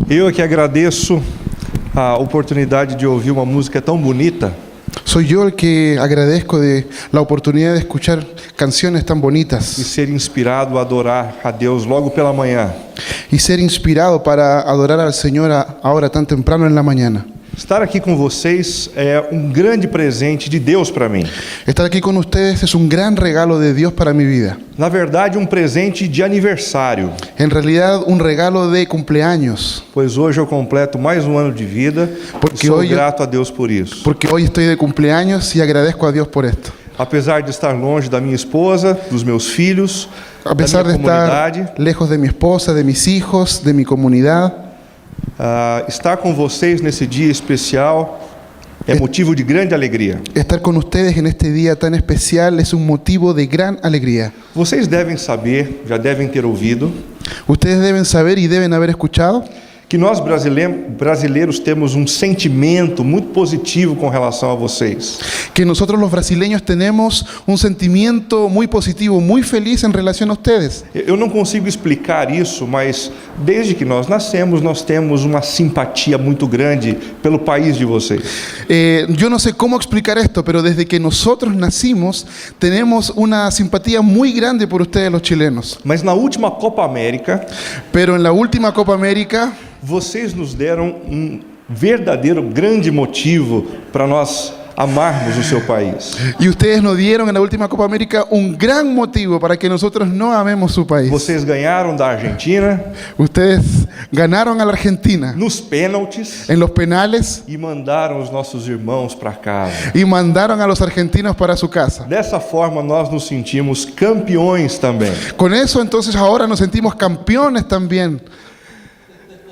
Eu que agradeço a oportunidade de ouvir uma música tão bonita. Soy yo el que agradezco de la oportunidad de escuchar canciones tan E bonitas ser inspirado a adorar a Deus logo pela manhã. y ser inspirado para adorar al Señor ahora tan temprano en la mañana. Estar aqui com vocês é um grande presente de Deus para mim. Estar aquí con ustedes es un gran regalo de Dios para mi vida. Na verdade, um presente de aniversário, En realidad, un regalo de cumpleaños, pois hoje eu completo mais um ano de vida Porque e sou hoje- grato a Deus por isso. porque hoy estoy de cumpleaños y agradezco a Dios por esto. Apesar de estar longe da minha esposa, dos meus filhos, A pesar da de minha comunidade, estar lejos de mi esposa, de mis hijos, de mi comunidad, estar com vocês nesse dia especial é motivo de grande alegria. estar con ustedes en este día tan especial es un motivo de gran alegría. Vocês devem saber, já devem ter ouvido, Ustedes deben saber y deben haber escuchado que nós brasileiros temos um sentimento muito positivo com relação a vocês. que nosotros los brasileños tenemos un sentimiento muy positivo, muy feliz en relación a ustedes. Eu não consigo explicar isso, mas desde que nós nascemos, nós temos uma simpatia muito grande pelo país de vocês. Yo no sé cómo explicar esto, pero desde que nosotros nacimos tenemos una simpatía muy grande por ustedes los chilenos. Mas na última Copa América, Pero en la última Copa América, vocês nos deram um verdadeiro grande motivo para nós amarmos o seu país. y ustedes nos dieron en la última Copa América un gran motivo para que nosotros no amemos su país. Vocês ganharam da Argentina Ustedes ganaron a la Argentina nos pênaltis en los penales e mandaram os nossos irmãos para casa. y mandaron a los argentinos para su casa. Dessa forma, nós nos sentimos campeões também. Con eso entonces ahora nos sentimos campeones también.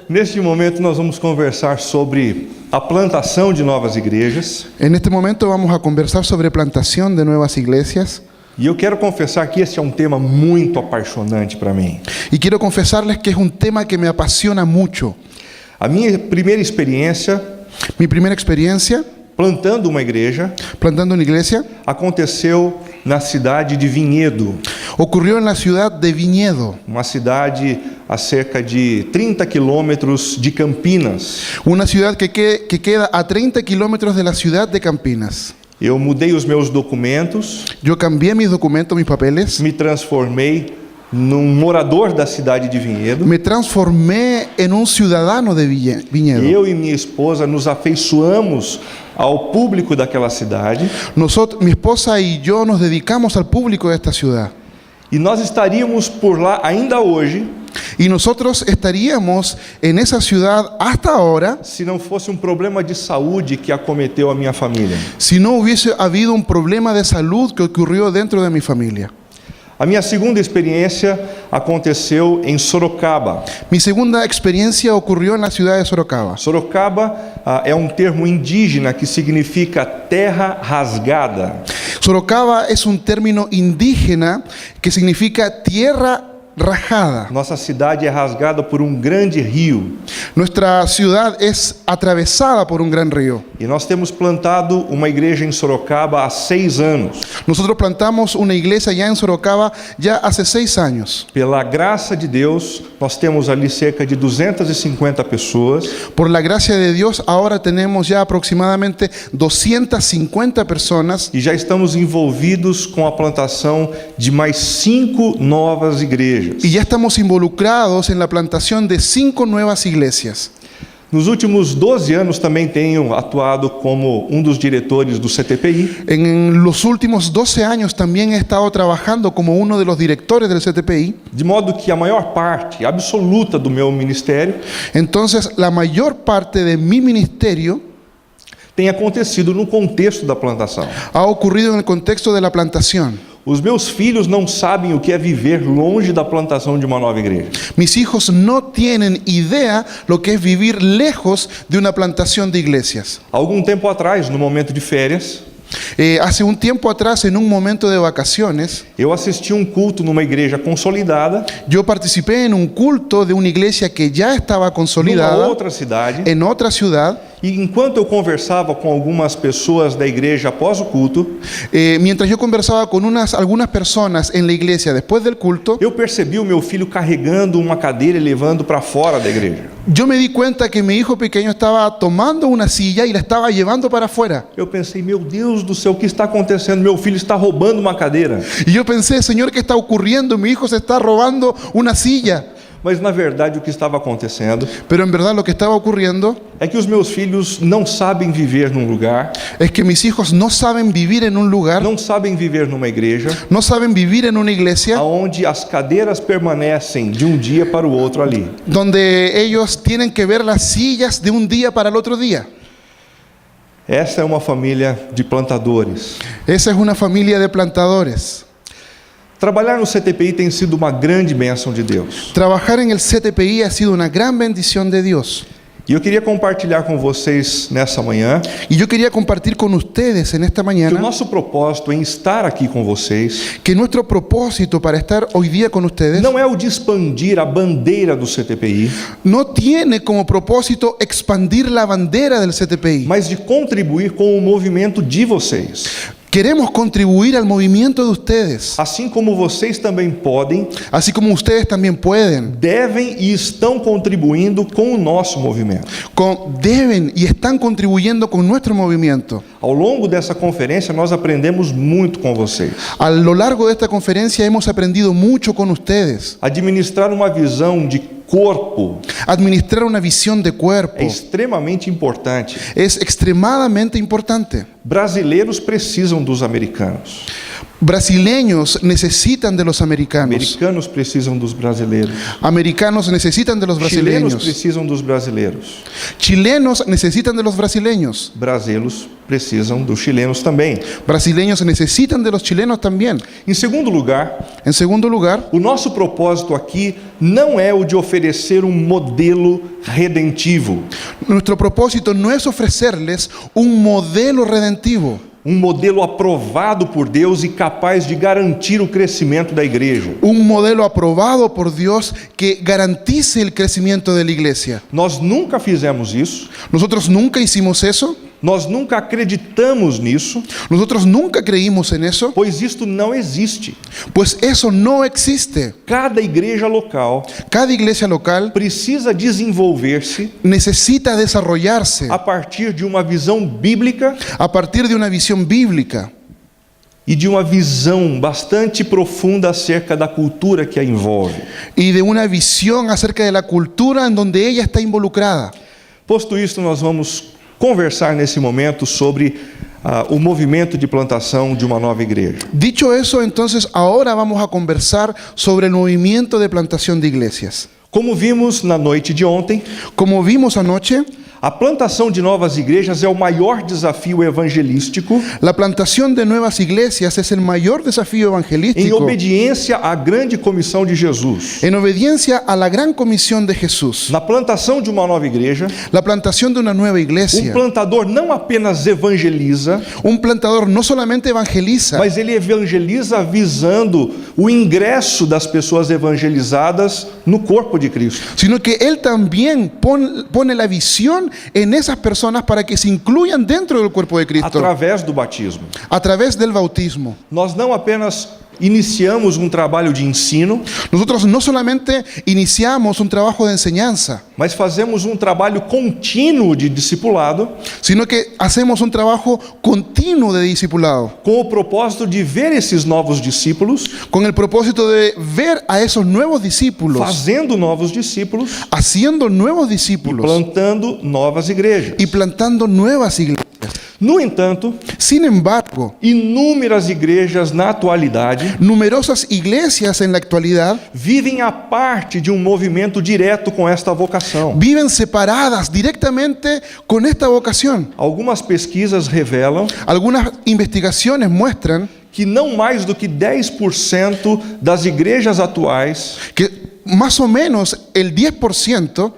Neste momento, nós vamos conversar sobre a plantação de novas igrejas. En este momento vamos a conversar sobre plantación de nuevas iglesias. E eu quero confessar que esse é um tema muito apaixonante para mim. Y quiero confesarles que es un tema que me apasiona mucho. A minha primeira experiência Mi primera experiencia plantando uma igreja plantando una iglesia aconteceu na cidade de Vinhedo, ocurrió en la ciudad de Viñedo, uma cidade a cerca de 30 quilômetros de Campinas. una ciudad que queda a 30 kilómetros de la ciudad de Campinas. Eu mudei os meus documentos, Yo cambié mis documentos, mis papeles, me transformei num morador da cidade de Vinhedo. me transformé en un ciudadano de Viñedo. Eu e minha esposa nos afeiçoamos ao público daquela cidade Nosotros, mi esposa y yo nos dedicamos al público de esta ciudad. e nós estaríamos por lá ainda hoje Y nosotros estaríamos en esa ciudad hasta ahora se não fosse um problema de saúde que acometeu a minha família. si no hubiese habido un problema de salud que ocurrió dentro de mi familia. A minha segunda experiência aconteceu em Sorocaba. Mi segunda experiencia ocurrió en la ciudad de Sorocaba. Sorocaba é um termo indígena que significa terra rasgada. Sorocaba es un término indígena que significa tierra rajada. Nossa cidade é rasgada por um grande rio Nuestra ciudad es atravesada por un gran río. e nós temos plantado uma igreja em Sorocaba há 6 anos. Nosotros plantamos una iglesia ya en Sorocaba ya hace 6 años. Pela graça de Deus, nós temos ali cerca de 250 pessoas Por la gracia de Dios, ahora tenemos ya aproximadamente 250 personas e já estamos envolvidos com a plantação de mais 5 novas igrejas. y ya estamos involucrados en la plantación de 5 nuevas iglesias. Nos últimos 12 anos também tenho atuado como um dos diretores do CTPI. En los últimos 12 años también he estado trabajando como uno de los directores del CTPI. De modo que a maior parte absoluta do meu ministério Entonces, la mayor parte de mi ministerio tem acontecido no contexto da plantação. ha ocurrido en el contexto de la plantación. Os meus filhos não sabem o que é viver longe da plantação de uma nova igreja. Mis hijos no tienen idea lo que es vivir lejos de una plantación de iglesias. Algum tempo atrás, no momento de férias, Hace un tiempo atrás, en un momento de vacaciones, eu assisti um culto numa igreja consolidada, yo participé en un culto de una iglesia que ya estaba numa consolidada outra cidade, en otra ciudad, E enquanto eu conversava com algumas pessoas da igreja após o culto, Mientras yo conversaba con algunas personas en la iglesia después del culto, eu percebi o meu filho carregando uma cadeira e levando para fora da igreja. yo me di cuenta que mi hijo pequeño estaba tomando una silla y la estaba llevando para afuera. Eu pensei, meu Deus do céu, o que está acontecendo? Meu filho está roubando uma cadeira. Y yo pensé, Señor, ¿qué está ocurriendo? Mi hijo se está robando una silla. Mas na verdade o que estava acontecendo Pero en verdad lo que estaba ocurriendo é que os meus filhos não sabem viver num lugar, es que mis hijos no saben vivir en un lugar, não sabem viver numa igreja, no saben vivir en una iglesia onde as cadeiras permanecem de um dia para o outro ali. donde ellos tienen que ver las sillas de un día para el otro día. Essa é uma família de plantadores. Esa es una familia de plantadores. Trabalhar no CTPI tem sido uma grande bênção de Deus. Trabajar en el CTPI ha sido una gran bendición de Dios. E eu queria compartilhar com vocês nessa manhã Y yo quería compartir con ustedes en esta que o mañana nosso propósito em estar aqui com vocês que nuestro propósito para estar hoy día con ustedes não é o de expandir a bandeira do CTPI, no tiene como propósito expandir la bandera del CTPI. mas de contribuir com o movimento de vocês. Queremos contribuir al movimiento de ustedes, Assim como vocês também podem, así como ustedes también pueden, devem e estão contribuindo com o nosso movimento. deben y están contribuyendo con nuestro movimiento. Ao longo dessa conferência, nós aprendemos muito com vocês. A lo largo de esta conferencia hemos aprendido mucho con ustedes. Administrar uma visão de corpo Administrar una visión de cuerpo é extremamente importante. es extremadamente importante. Brasileiros precisam dos americanos. Brasileños necesitan de los americanos. Americanos precisam dos brasileiros. Americanos necesitan de los Chilenos brasileños. precisam dos brasileiros. Chilenos necesitan de los brasileños. Brasileiros precisam dos chilenos também. Brasileños necesitan de los chilenos también. Em segundo lugar, En segundo lugar, o nosso propósito aqui não é o de oferecer um modelo redentivo, nuestro propósito no es ofrecerles un modelo redentivo, um modelo aprovado por Deus e capaz de garantir o crescimento da igreja. un modelo aprobado por Dios que garantice el crecimiento de la iglesia. Nós nunca fizemos isso, Nosotros nunca hicimos eso, nós nunca acreditamos nisso, nosotros nunca creímos en eso, pois isto não existe. pues eso no existe. Cada igreja local Cada iglesia local precisa desenvolver-se necesita desarrollarse a partir de uma visão bíblica a partir de una visión bíblica e de uma visão bastante profunda acerca da cultura que a envolve. y de una visión acerca de la cultura en donde ella está involucrada. Posto isto, nós vamos conversar nesse momento sobre o movimento de plantação de uma nova igreja. Dicho eso, entonces ahora vamos a conversar sobre el movimiento de plantación de iglesias. Como vimos na noite de ontem, Como vimos anoche, a plantação de novas igrejas é o maior desafio evangelístico la plantación de nuevas iglesias es el mayor desafío em evangelístico obediência à grande comissão de Jesus. en obediencia a la gran comisión de Jesús. Na plantação de uma nova igreja, La plantación de una nueva iglesia. plantador não apenas evangeliza, Un plantador no solamente evangeliza, mas ele evangeliza visando o ingresso das pessoas evangelizadas no corpo de Cristo. sino que Él también pone la visión en esas personas para que se incluyan dentro del cuerpo de Cristo Através do batismo. a través del bautismo. Nós não apenas iniciamos um trabalho de ensino, Nosotros no solamente iniciamos un trabajo de enseñanza, mas fazemos um trabalho contínuo de discipulado, sino que hacemos un trabajo continuo de discipulado, com o propósito de ver esses novos discípulos con el propósito de ver a esos nuevos discípulos fazendo novos discípulos haciendo nuevos e discípulos plantando novas igrejas. y plantando nuevas iglesias. No entanto, Sin embargo, inúmeras igrejas na atualidade numerosas iglesias en la actualidad vivem a parte de um movimento direto com esta vocação. viven separadas directamente con esta vocación. Algumas pesquisas revelam Algunas investigaciones muestran que não mais do que 10% das igrejas atuais que más o menos el 10%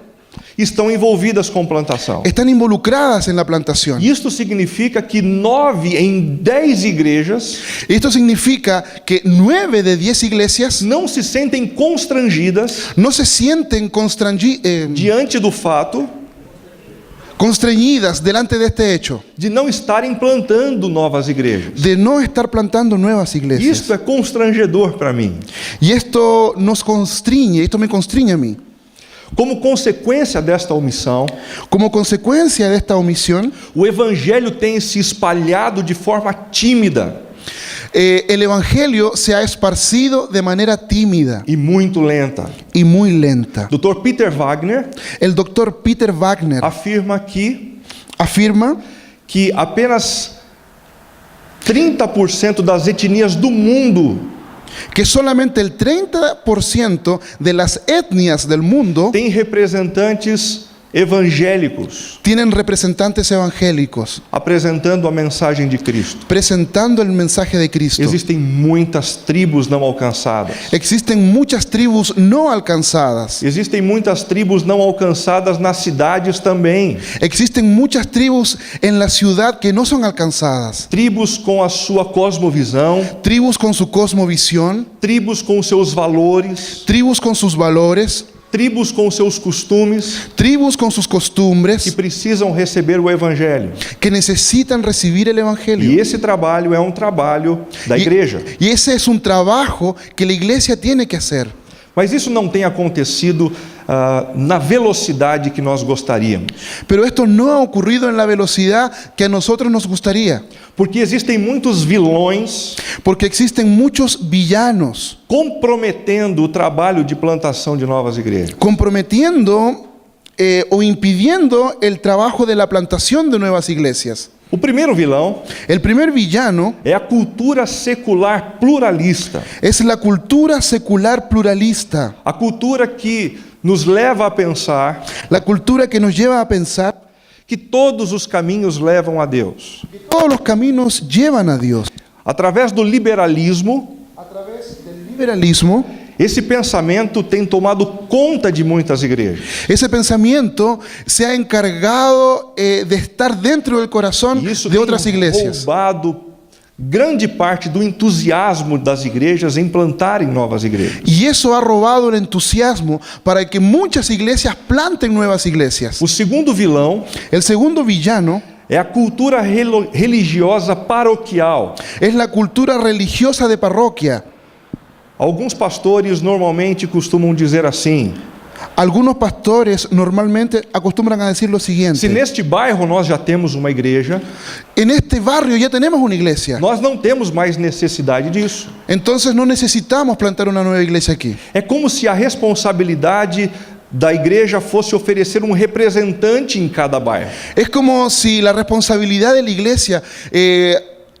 estão envolvidas com plantação. están involucradas en la plantación. Isto significa que 9 em 10 igrejas Esto significa que 9 de 10 iglesias não se sentem constrangidas no se sienten diante do fato constreñidas delante de este hecho, de não estarem plantando novas igrejas. de no estar plantando nuevas iglesias. Isto é constrangedor para mim. Y esto nos constriñe, esto me constriñe a mí. Como consequência desta omissão, Como consecuencia de esta omisión, o evangelho tem se espalhado de forma tímida el evangelio se ha esparcido de manera tímida e muito lenta. y muy lenta. Dr. Peter Wagner El doctor Peter Wagner afirma que afirma apenas 30% das etnias do mundo que solamente el 30% de las etnias del mundo tem representantes evangélicos tienen representantes evangélicos apresentando a mensagem de Cristo. presentando el mensaje de Cristo. Existem muitas tribos não alcançadas. Existen muchas tribus no alcanzadas. Existem muitas tribos não alcançadas nas cidades também. Existen muchas tribus en la ciudad que no son alcanzadas. Tribos com a sua cosmovisão, Tribus con su cosmovisión, tribos com seus valores, tribus con sus valores, tribos com seus costumes, tribus con sus que costumbres precisam receber o evangelho. que necesitan recibir el E evangelio. esse trabalho é um trabalho da igreja. Y ese es un trabajo que la iglesia tiene que hacer. Mas isso não tem acontecido na velocidade que nós gostaríamos. Pero esto no ha ocurrido en la velocidad que a nosotros nos gustaría, Porque existem muitos vilões porque existen muchos villanos comprometendo o trabalho de plantação de novas igrejas. comprometiendo o impidiendo el trabajo de la plantación de nuevas iglesias. O primeiro vilão El primer villano é a cultura secular pluralista. es la cultura secular pluralista, A cultura que nos leva a pensar la cultura que nos lleva a pensar que todos os caminhos levam a Deus. que todos los caminos llevan a Dios. Através do liberalismo, A través del liberalismo, esse pensamento tem tomado conta de muitas igrejas. ese pensamiento se ha encargado de estar dentro del corazón E isso de otras tem iglesias. roubado grande parte do entusiasmo das igrejas em plantarem novas igrejas. Y eso ha robado el entusiasmo para que muchas iglesias planten nuevas iglesias. O segundo vilão El segundo villano é a cultura religiosa paroquial. es la cultura religiosa de parroquia. Alguns pastores normalmente costumam dizer assim: Algunos pastores normalmente acostumbran a decir lo se siguiente: neste bairro nós já temos uma igreja, en este barrio ya tenemos una iglesia, nós não temos mais necessidade disso. entonces no necesitamos plantar una nueva iglesia aquí. É como se a responsabilidade da igreja fosse oferecer um representante em cada bairro. Es como si la responsabilidad de la iglesia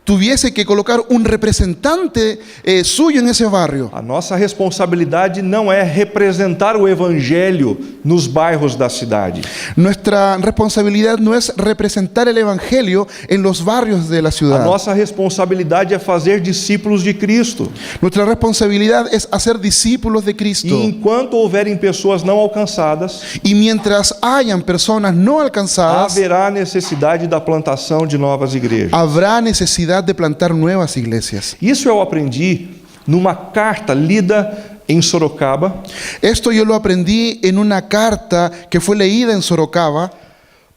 tuviese que colocar un representante suyo en ese barrio. A nossa responsabilidade não é representar o evangelho nos bairros da cidade. Nuestra responsabilidad no es representar el evangelio en los barrios de la A ciudad. nossa responsabilidade é fazer discípulos de Cristo. Nuestra responsabilidad es hacer discípulos de Cristo. E enquanto houverem pessoas não alcançadas, Y mientras hayan personas no alcanzadas, haverá necessidade da plantação de novas igrejas. habrá necesidad de plantar nuevas iglesias. Isso eu aprendi numa carta lida em Sorocaba Esto yo lo aprendí en una carta que fue leída en Sorocaba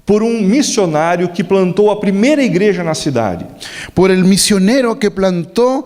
por um missionário que plantou a primeira igreja na cidade. por el misionero que plantó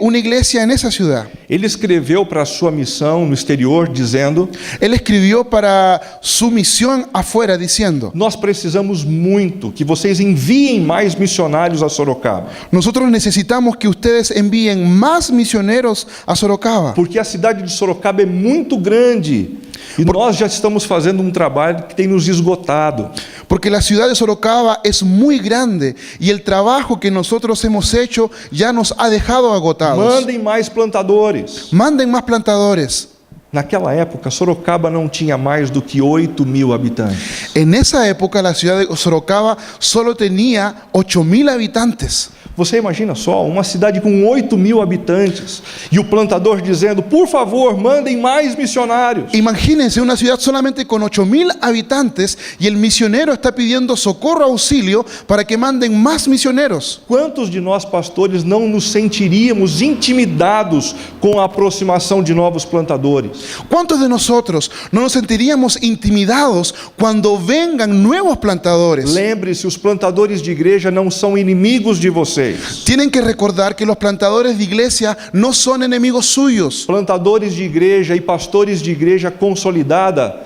una iglesia en esa ciudad. Ele escreveu para a sua missão no exterior dizendo: Él escribió para su misión afuera diciendo: nós precisamos muito que vocês enviem mais missionários a Sorocaba, nosotros necesitamos que ustedes envíen más misioneros a Sorocaba, porque a cidade de Sorocaba é muito grande e nós já estamos fazendo um trabalho que tem nos esgotado. porque la ciudad de Sorocaba es muy grande y el trabajo que nosotros hemos hecho ya nos ha dejado agotados. Mandem mais plantadores. Manden más plantadores. Naquela época, Sorocaba não tinha mais do que 8.000 habitantes. En esa época la ciudad de Sorocaba solo tenía 8.000 habitantes. Você imagina só, uma cidade com 8.000 habitantes e o plantador dizendo, por favor, mandem mais missionários. Imagínense una ciudad solamente con 8.000 habitantes y el misionero está pidiendo socorro, auxilio para que manden más misioneros. Quantos de nós pastores não nos sentiríamos intimidados com a aproximação de novos plantadores? ¿Cuántos de nosotros no nos sentiríamos intimidados cuando vengan nuevos plantadores? Lembre-se, os plantadores de igreja não são inimigos de vocês. Tienen que recordar que los plantadores de iglesia no son enemigos suyos. Plantadores de igreja e pastores de igreja consolidada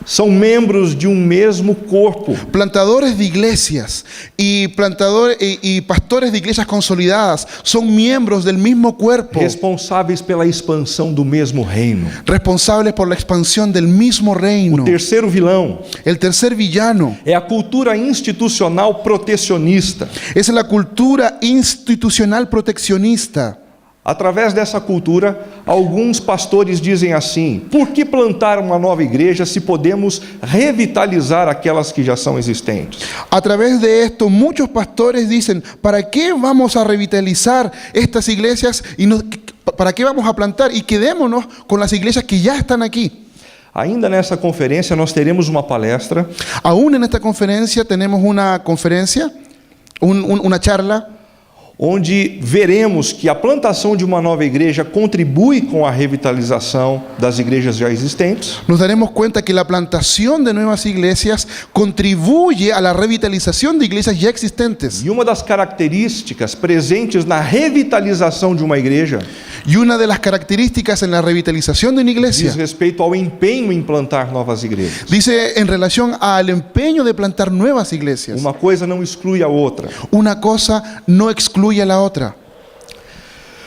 são membros de um mesmo corpo. Plantadores de iglesias y pastores de iglesias consolidadas son miembros del mismo cuerpo, Responsáveis pela expansão do mesmo reino. responsables por la expansión del mismo O reino. terceiro vilão El tercer villano é a cultura institucional protecionista. es la cultura institucional proteccionista. Através dessa cultura, alguns pastores dizem assim: por que plantar uma nova igreja se podemos revitalizar aquelas que já são existentes? A través de esto, muchos pastores dicen, ¿para qué vamos a revitalizar estas iglesias para qué vamos a plantar y quedémonos con las iglesias que ya están aquí? Ainda nessa conferência, nós teremos uma palestra Aún en esta conferencia tenemos una conferencia, una charla, onde veremos que a plantação de uma nova igreja contribui com a revitalização das igrejas já existentes. nos daremos cuenta que la plantación de nuevas iglesias contribuye a la revitalización de iglesias ya existentes. E uma das características presentes na revitalização de uma igreja Y una de las características en la revitalización de una iglesia diz respeito ao empenho em plantar novas igrejas. dice en relación al empeño de plantar nuevas iglesias. Uma coisa não exclui a outra. Una cosa no excluye a la otra.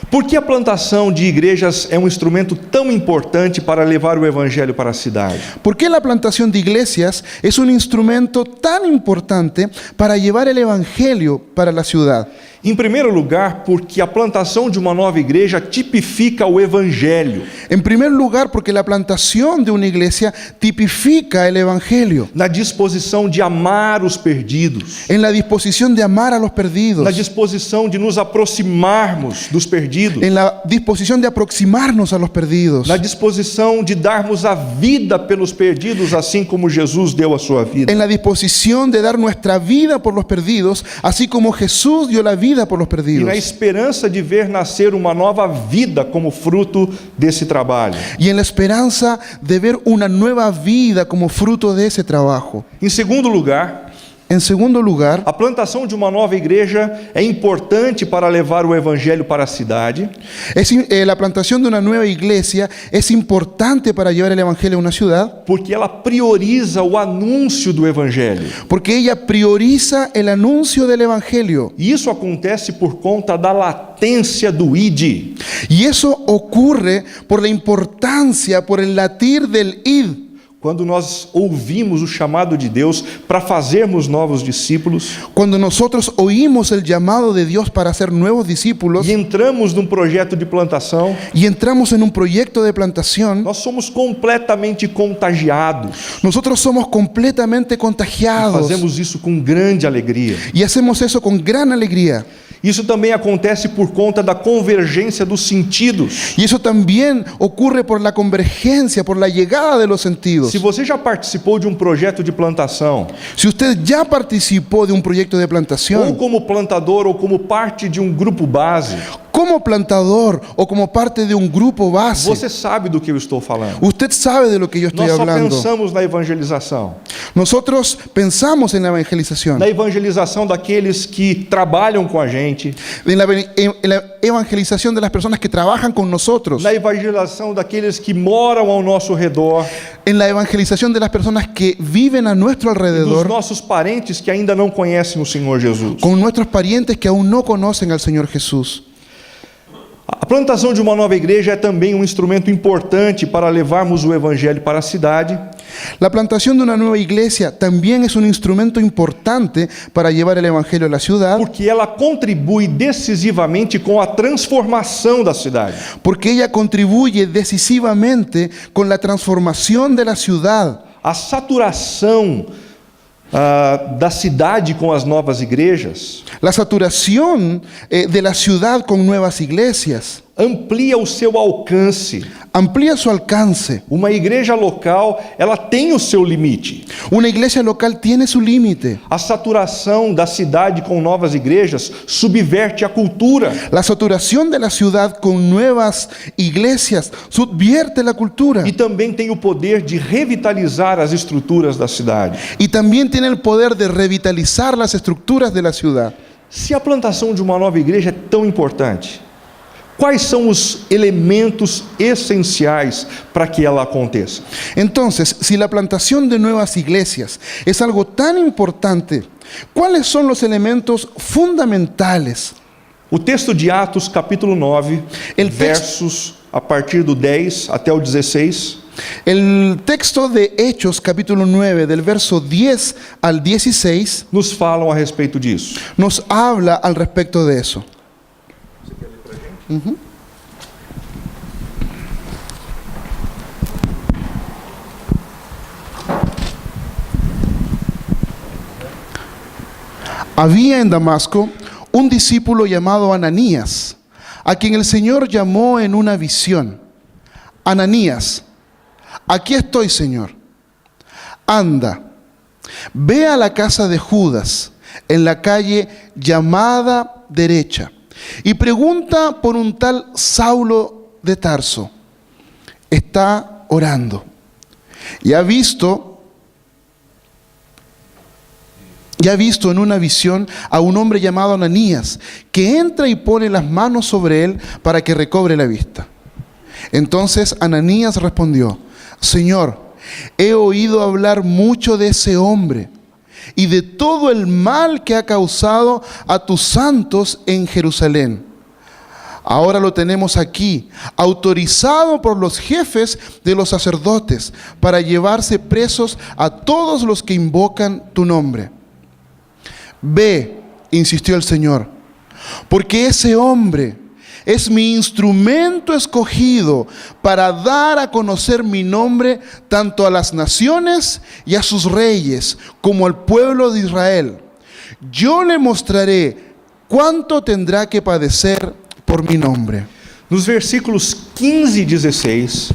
Por que a plantação de igrejas é um instrumento tão importante para levar o evangelho para a cidade? ¿Por qué la plantación de iglesias es un instrumento tan importante para llevar el evangelio para la ciudad? Em primeiro lugar, porque a plantação de uma nova igreja tipifica o evangelho. En primer lugar, porque la plantación de una iglesia tipifica el evangelio, Na disposição de amar os perdidos. en la disposición de amar a los perdidos, Na disposição de nos aproximarmos dos perdidos. en la disposición de aproximarnos a los perdidos, Na disposição de darmos a vida pelos perdidos, assim como Jesus deu a sua vida. en la disposición de dar nuestra vida por los perdidos, así como Jesús dio la vida por los E perdidos, na esperança de ver nascer uma nova vida como fruto desse trabalho. y en la esperanza de ver una nueva vida como fruto de ese trabajo. Em segundo lugar, En segundo lugar, a plantação de uma nova igreja é importante para levar o evangelho para a cidade, la plantación de una nueva iglesia es importante para llevar el evangelio a una ciudad, porque ela prioriza o anúncio do evangelho. porque ella prioriza el anuncio del evangelio. E isso acontece por conta da latência do id. Y eso ocurre por la importancia, por el latir del id. Quando nós ouvimos o chamado de Deus para fazermos novos discípulos Cuando nosotros oímos el llamado de Dios para ser nuevos discípulos e entramos num projeto de plantação, y entramos en un proyecto de plantación, nós somos completamente contagiados. nosotros somos completamente contagiados Fazemos isso com grande alegria. y hacemos eso con gran alegría. Isso também acontece por conta da convergência dos sentidos. Y eso también ocurre por la convergencia, por la llegada de los sentidos. Se você já participou de um projeto de plantação, Si usted ya participó de un proyecto de ou plantación, como plantador ou como parte de um grupo base, como plantador o como parte de un grupo base, você sabe do que eu estou falando. usted sabe de lo que yo estoy Nós só hablando. pensamos na evangelização. Nosotros pensamos en la evangelización, Na evangelização daqueles que trabalham com a gente, en la evangelización de las personas que trabajan con nosotros, na evangelização daqueles que moram ao nosso redor, en la evangelización de las personas que viven a nuestro dos alrededor, nossos parentes que ainda não conhecem o Senhor Jesus. con nuestros parientes que aún no conocen al Señor Jesús. A plantação de uma nova igreja é também um instrumento importante para levarmos o evangelho para a cidade, La plantación de una nueva iglesia también es un instrumento importante para llevar el evangelio a la ciudad, porque ela contribui decisivamente com a transformação da cidade. porque ella contribuye decisivamente con la transformación de la ciudad. A saturação da cidade com as novas igrejas La saturación de la ciudad con nuevas iglesias amplia o seu alcance. amplía su alcance. Uma igreja local, ela tem o seu limite. Una iglesia local tiene su límite. A saturação da cidade com novas igrejas subverte a cultura. La saturación de la ciudad con nuevas iglesias subvierte la cultura E também tem o poder de revitalizar as estruturas da cidade. y también tiene el poder de revitalizar las estructuras de la ciudad. Se a plantação de uma nova igreja é tão importante, quais são os elementos essenciais para que ela aconteça? Entonces, si la plantación de nuevas iglesias es algo tan importante, ¿cuáles son los elementos fundamentales? O texto de Atos, capítulo 9, El versos a partir do 10 até o 16, El texto de Hechos, capítulo 9, del verso 10 al 16, nos falam a respeito disso. nos habla al respecto de eso. Ujú. Había en Damasco un discípulo llamado Ananías, a quien el Señor llamó en una visión. Ananías, aquí estoy, Señor. Anda, ve a la casa de Judas, en la calle llamada Derecha, y pregunta por un tal Saulo de Tarso. Está orando. Y ha visto en una visión a un hombre llamado Ananías, que entra y pone las manos sobre él para que recobre la vista. Entonces Ananías respondió: Señor, he oído hablar mucho de ese hombre y de todo el mal que ha causado a tus santos en Jerusalén. Ahora lo tenemos aquí, autorizado por los jefes de los sacerdotes para llevarse presos a todos los que invocan tu nombre. Ve, insistió el Señor, porque ese hombre es mi instrumento escogido para dar a conocer mi nombre tanto a las naciones y a sus reyes como al pueblo de Israel. Yo le mostraré cuánto tendrá que padecer por mi nombre. Nos versículos 15 e 16,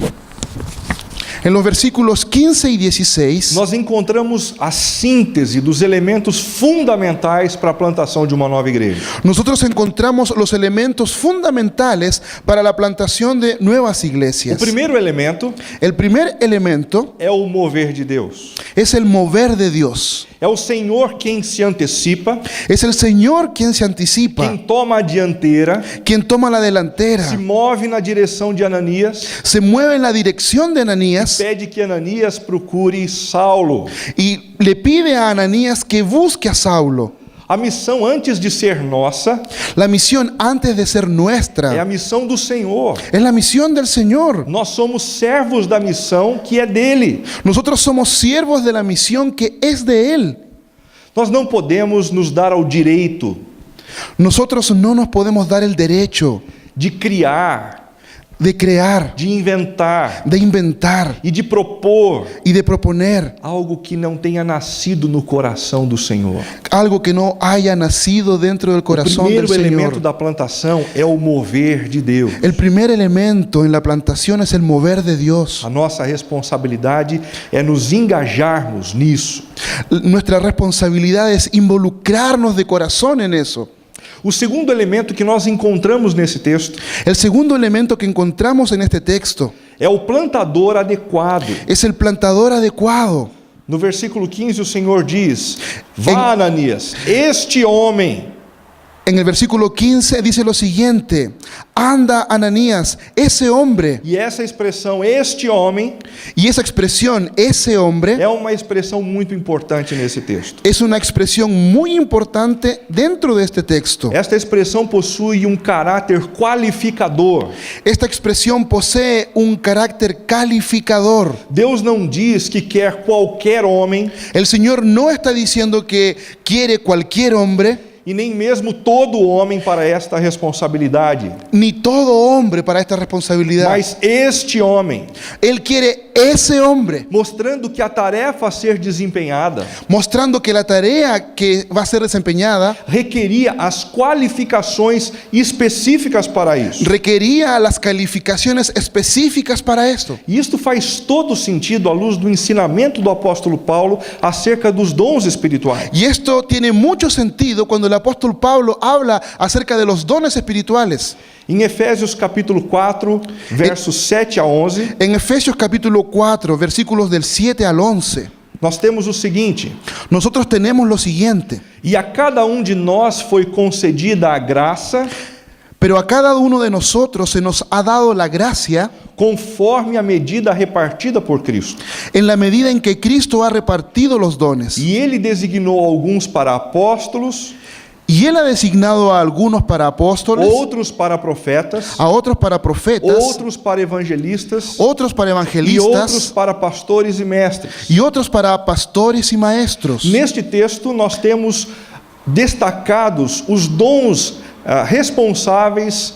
En los versículos 15 y 16, nós encontramos a síntese dos elementos fundamentais para a plantação de uma nova igreja. nosotros encontramos los elementos fundamentales para la plantación de nuevas O iglesias. primeiro elemento El primer elemento é o mover de Deus. es el mover de Dios. É o Senhor quem se antecipa, Es el Señor quien se anticipa, quem toma a dianteira, quien toma la delantera, se move na direção de Ananias, se mueve en la dirección de Ananías pede que Ananias procure Saulo. y le pide a Ananías que busque a Saulo. A missão, antes de ser nossa, La misión antes de ser é a nuestra missão do Senhor. es la misión del Señor. Nós somos servos da missão que é dele. Nosotros somos siervos de la misión que es de Él. Nós não podemos nos dar ao direito Nosotros no nos podemos dar el derecho de criar, de crear, de inventar de inventar e de propor y de proponer algo que não tenha nascido no coração do Senhor. algo que no haya nacido dentro del O corazón del primeiro elemento Señor. da plantação é o mover de Deus. El primer elemento en la plantación es el mover de Dios. A nossa responsabilidade é nos engajarmos nisso. Nuestra responsabilidad es involucrarnos de corazón en eso. O segundo elemento que nós encontramos nesse texto El segundo elemento que encontramos en este texto é o plantador adequado. es el plantador adecuado. No versículo 15 o Senhor diz: Vá, Ananias, este homem En el versículo 15 dice lo siguiente: anda, Ananías, ese hombre. E essa expressão, este homem, Y esa expresión, ese hombre, é uma expressão muito importante nesse texto. es una expresión muy importante dentro de este texto. Esta expressão possui caráter qualificador. Esta expresión posee un carácter calificador. Deus não diz que quer qualquer homem, El Señor no está diciendo que quiere cualquier hombre, e nem mesmo todo homem para esta responsabilidade. ni todo hombre para esta responsabilidad. Mas este homem, Él quiere ese hombre, mostrando que a tarefa a ser desempenhada mostrando que la tarea que va a ser desempeñada requeria as qualificações específicas para isso. requería las calificaciones específicas para esto. E isto faz todo sentido à luz do ensinamento do apóstolo Paulo acerca dos dons espirituais. Y esto tiene mucho sentido cuando el apóstol Pablo habla acerca de los dones espirituales. Em Efésios capítulo 4, versos 7 a 11, En Efesios capítulo 4, versículos del 7 al 11, nós temos o seguinte: nosotros tenemos lo siguiente. e a cada de nós foi concedida a graça Pero a cada uno de nosotros se nos ha dado la gracia conforme a medida repartida por Cristo. en la medida en que Cristo ha repartido los dones. E ele designou alguns para apóstolos, Y Él ha designado a algunos para apóstoles, outros para profetas, a otros para profetas, outros para evangelistas otros para e outros evangelistas para pastores e mestres. y otros para pastores y maestros. Neste texto nós temos destacados os dons responsáveis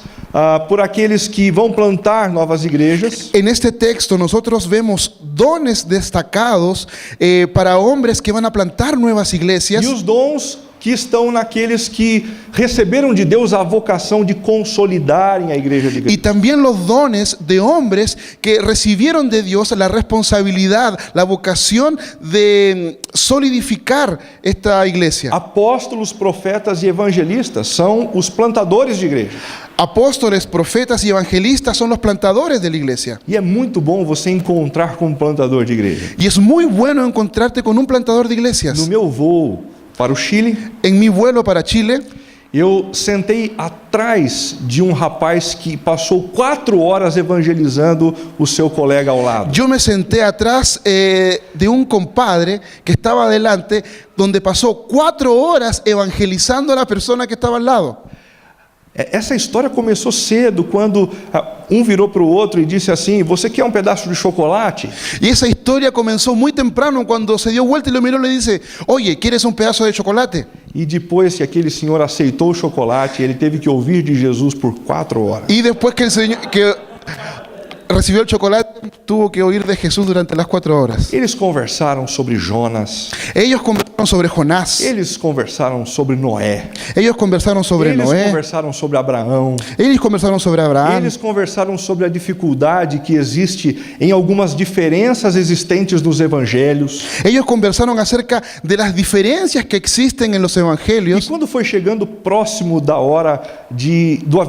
por aqueles que vão plantar novas igrejas, En este texto nosotros vemos dones destacados para hombres que van a plantar nuevas iglesias e os dons que estão naqueles que receberam de Deus a vocação de consolidarem a igreja de y Cristo. también los dones de hombres que recibieron de Dios la responsabilidad, la vocación de solidificar esta iglesia. Apóstolos, profetas e evangelistas são os plantadores de igreja. Apóstoles, profetas y evangelistas son los plantadores de la iglesia. E é muito bom você encontrar com um plantador de igreja. Y es muy bueno encontrarte con un plantador de No iglesias. meu voo para o Chile, En mi vuelo para Chile, eu sentei atrás de um rapaz que passou 4 horas evangelizando o seu colega ao lado. yo me senté atrás de un compadre que estaba adelante, donde pasó 4 horas evangelizando a la persona que estaba al lado. Essa história começou cedo, quando um virou para o outro e disse assim: você quer um pedaço de chocolate? Y esa historia comenzó muy temprano, cuando se dio vuelta y lo miró y le dice, oye, ¿quieres un pedazo de chocolate? E depois que aquele senhor aceitou o chocolate, ele teve que ouvir de Jesus por 4 horas. Y después que el Señor que recibió el chocolate, tuvo que oír de Jesús durante las 4 horas. Eles conversaram sobre Jonas, Ellos conversaron sobre Jonás, eles conversaram sobre Noé, ellos conversaron sobre eles Noé, conversaram sobre Abraão, ellos conversaron sobre Abraham, eles conversaram sobre a dificuldade que existe em algumas diferenças existentes nos evangelhos. ellos conversaron acerca de las diferencias que existen en los E evangelios. quando foi chegando próximo da hora do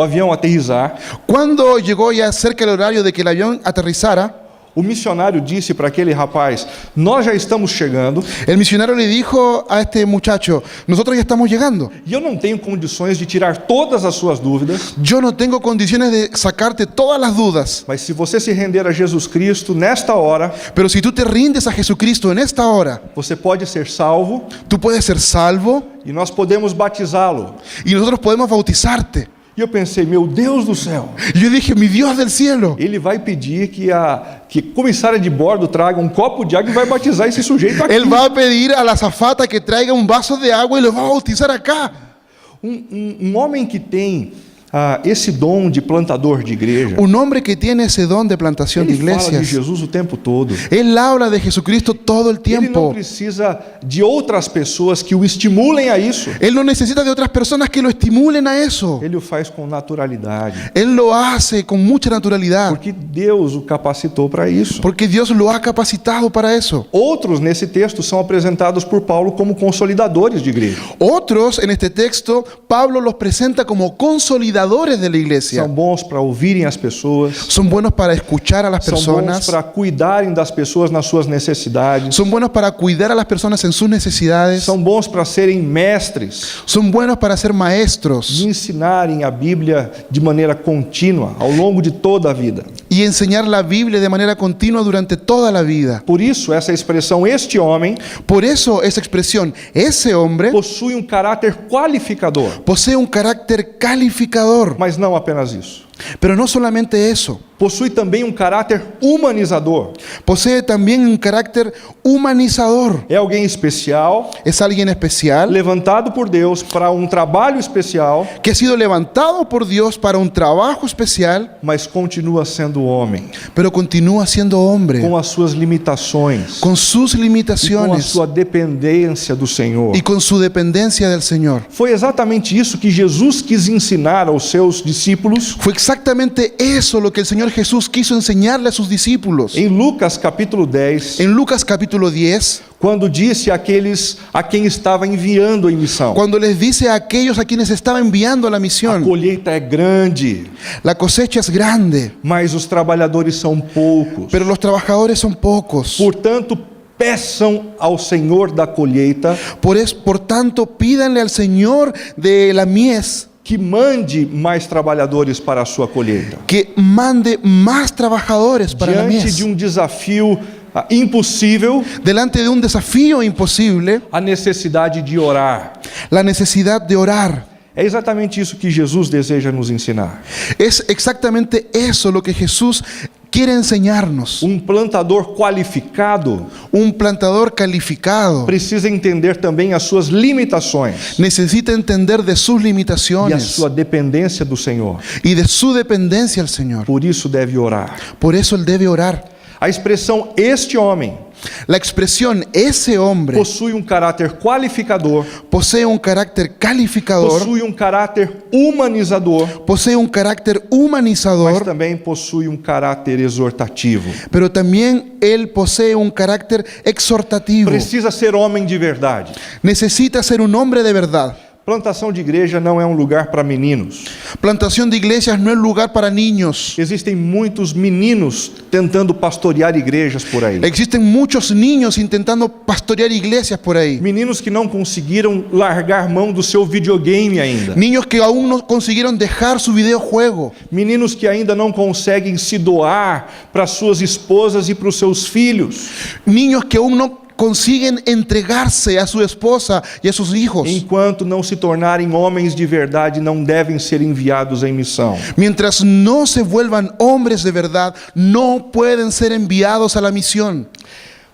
avião aterrissar, Cuando llegó ya cerca el horario de que el avión aterrizara, o missionário disse para aquele rapaz: nós já estamos chegando el misionario le dijo a este muchacho, nosotros ya estamos llegando. e eu não tenho condições de tirar todas as suas dúvidas, Yo no tengo condiciones de sacarte todas las dudas, mas se você se render a Jesus Cristo nesta hora, pero si tú te rindes a Jesucristo en esta hora, você pode ser salvo tú puedes ser salvo e nós podemos batizá-lo. y nosotros podemos bautizarte. E eu pensei: meu Deus do céu, Y yo dije, mi Dios del cielo, ele vai pedir que a comissária de bordo traga um copo de água e vai batizar esse sujeito aqui. Él va a pedir a la azafata que traiga un vaso de agua y lo va a bautizar acá. Um homem que tem esse dom de plantador de igreja, Un hombre que tiene ese don de plantación de ele fala de iglesias, Jesus o tempo todo. él habla de Jesucristo todo el Ele não tiempo. precisa de outras pessoas que o estimulem a isso. Él no necesita de otras personas que lo estimulen a eso. Ele o faz com naturalidade, Él lo hace con mucha naturalidad, porque Deus o capacitou para isso. porque Dios lo ha capacitado para eso. Outros nesse texto são apresentados por Paulo como consolidadores de igreja. Otros en este texto, Pablo los presenta como consolidadores de la iglesia. São bons para ouvirem as pessoas, Son buenos para escuchar a las são bons personas, para cuidarem das pessoas nas suas necessidades, son buenos para cuidar a las personas en sus necesidades, são bons para serem mestres, son buenos para ser de maestros ensinarem a Bíblia de maneira contínua ao longo de toda a vida. y enseñar la Biblia de manera continua durante toda la vida. Por isso, essa expressão, este homem, Por eso esa expresión, ese hombre possui um caráter qualificador, posee un carácter calificador, mas não apenas isso. Pero no solamente eso, possui também um caráter humanizador. posee también un carácter humanizador. É alguém especial, Es alguien especial levantado por Deus para um trabalho especial, que ha sido levantado por Dios para un trabajo especial, mas continua sendo homem, pero continúa siendo hombre, com as suas limitações, con sus e com a limitaciones sua dependência do Senhor. y con su dependencia del Señor. Foi exatamente isso que Jesus quis ensinar aos seus discípulos Fue exactamente eso lo que el Señor Jesús quiso enseñarle a sus discípulos. em Lucas capítulo 10, En Lucas capítulo 10, quando disse àqueles a quem estava enviando em missão: cuando les dice a aquellos a quienes estaba enviando a la a misión, colheita é grande, la cosecha es grande, mas os trabalhadores são poucos. pero los trabajadores son pocos. Portanto, peçam ao Senhor da colheita Por tanto, pídanle al Señor de la mies que mande mais trabalhadores para a sua colheita. que mande más trabajadores para la Diante mies. de um desafio impossível, Delante de un desafío imposible, a necessidade de orar. la necesidad de orar. É exatamente isso que Jesus deseja nos ensinar. Es exactamente eso lo que Jesús quiere enseñarnos. Um plantador qualificado Un plantador calificado precisa entender também as suas limitações necesita entender de sus e a limitaciones sua dependência do Senhor. y de su dependencia al Señor. Por isso deve orar. Por eso él debe orar. A expressão este homem La expresión ese hombre possui um caráter qualificador, posee un carácter calificador, possui um caráter humanizador, posee un carácter mas humanizador, também possui um caráter exortativo. pero también él posee un carácter exhortativo. Precisa ser homem de verdade. Necesita ser un hombre de verdad. Plantação de igreja não é um lugar para meninos. Plantación de iglesias no es lugar para niños. Existem muitos meninos tentando pastorear igrejas por aí. Existen muchos niños intentando pastorear iglesias por ahí. Meninos que não conseguiram largar mão do seu videogame ainda. Niños que aún no consiguieron dejar su videojuego. Meninos que ainda não conseguem se doar para suas esposas e para os seus filhos. Niños que aún no consiguen entregarse a su esposa y a sus hijos. Enquanto não se tornarem homens de verdade, não devem ser enviados em missão. Mientras no se vuelvan hombres de verdad, no pueden ser enviados a la misión.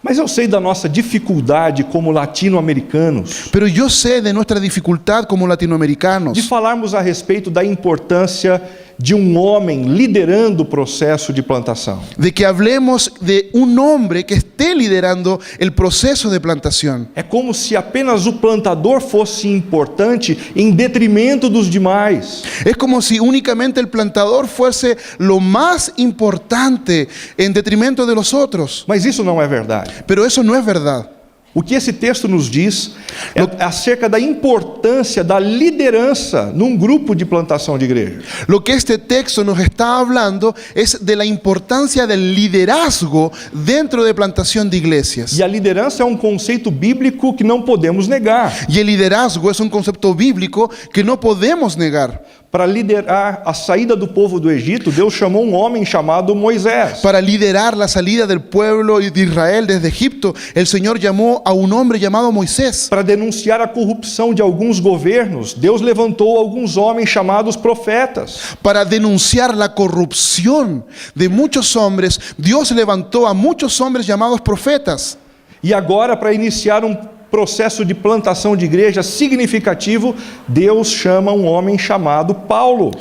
Mas eu sei da nossa dificuldade como latino-americanos Pero yo sé de nuestra dificultad como de latinoamericanos falarmos a respeito da importância de um homem liderando o processo de plantação. de que hablemos de un hombre que esté liderando el proceso de plantación. É como se apenas o plantador fosse importante em detrimento dos demais. Es como si únicamente el plantador fuese lo más importante en detrimento de los otros. Mas isso não é verdade. Pero eso no es verdad. O que esse texto nos diz é acerca da importância da liderança num grupo de plantação de igreja. Lo que este texto nos está hablando es de la importancia del liderazgo dentro de plantación de iglesias. E a liderança é um conceito bíblico que não podemos negar. Y el liderazgo es un concepto bíblico que no podemos negar. Para liderar a saída do povo do Egito, Deus chamou um homem chamado Moisés. Para liderar la salida del pueblo de Israel desde Egipto, el Señor llamó a un hombre llamado Moisés. Para denunciar a corrupção de alguns governos, Deus levantou alguns homens chamados profetas. Para denunciar la corrupción de muchos hombres, Dios levantó a muchos hombres llamados profetas. E agora, para iniciar um processo de plantação de igreja significativo, Deus chama um homem chamado Paulo.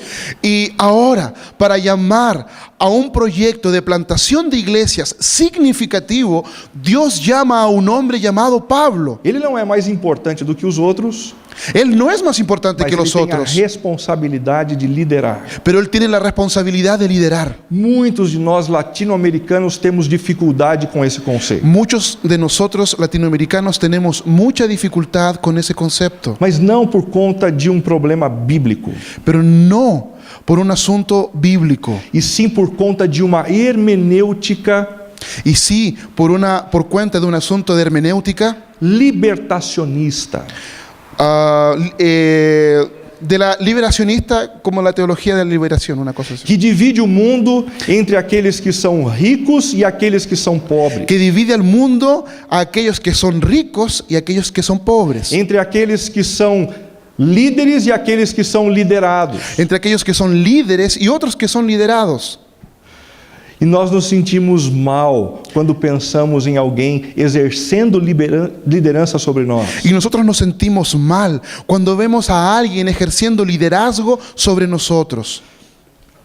Y ahora, para llamar a un proyecto de plantación de iglesias significativo, Dios llama a un hombre llamado Pablo. Ele não é mais importante do que os outros, Él no es más importante mas que ele los tem a otros, responsabilidade de liderar. pero él tiene la responsabilidad de liderar. Muitos de nós latino-americanos temos dificuldade com esse conceito. Muchos de nosotros latinoamericanos tenemos mucha dificultad con ese concepto, Mas não por conta de um problema bíblico, pero no por un asunto bíblico, e sim por conta de uma hermenêutica y sí por cuenta de un asunto de hermenéutica, libertacionista. De la liberacionista, como la teología de la liberación, una cosa así, Que divide o mundo entre aqueles que são ricos e aqueles que são pobres, que divide al mundo a aquellos que son ricos y a aquellos que son pobres, entre aqueles que são líderes e aqueles que são liderados. entre aquellos que son líderes y otros que son liderados. E nós nos sentimos mal quando pensamos em alguém exercendo liderança sobre nós. Y nosotros nos sentimos mal cuando vemos a alguien ejerciendo liderazgo sobre nosotros.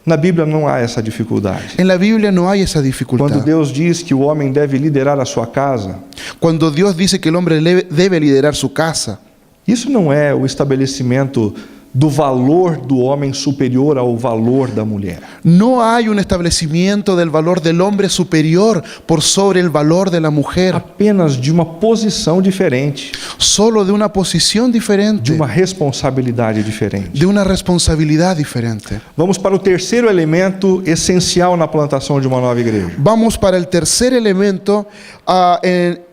Na Bíblia não há essa dificuldade. En la Biblia no hay esa Quando dificultad. Deus diz que o homem deve liderar a sua casa, Cuando Dios dice que el hombre debe liderar su casa, isso não é o estabelecimento do valor do homem superior ao valor da mulher. no hay un establecimiento del valor del hombre superior por sobre el valor de la mujer, Apenas de uma posição diferente, solo de una posición de diferente, uma responsabilidade diferente. de una responsabilidad diferente. Vamos para o terceiro elemento essencial na plantação de uma nova igreja. Vamos para el tercer elemento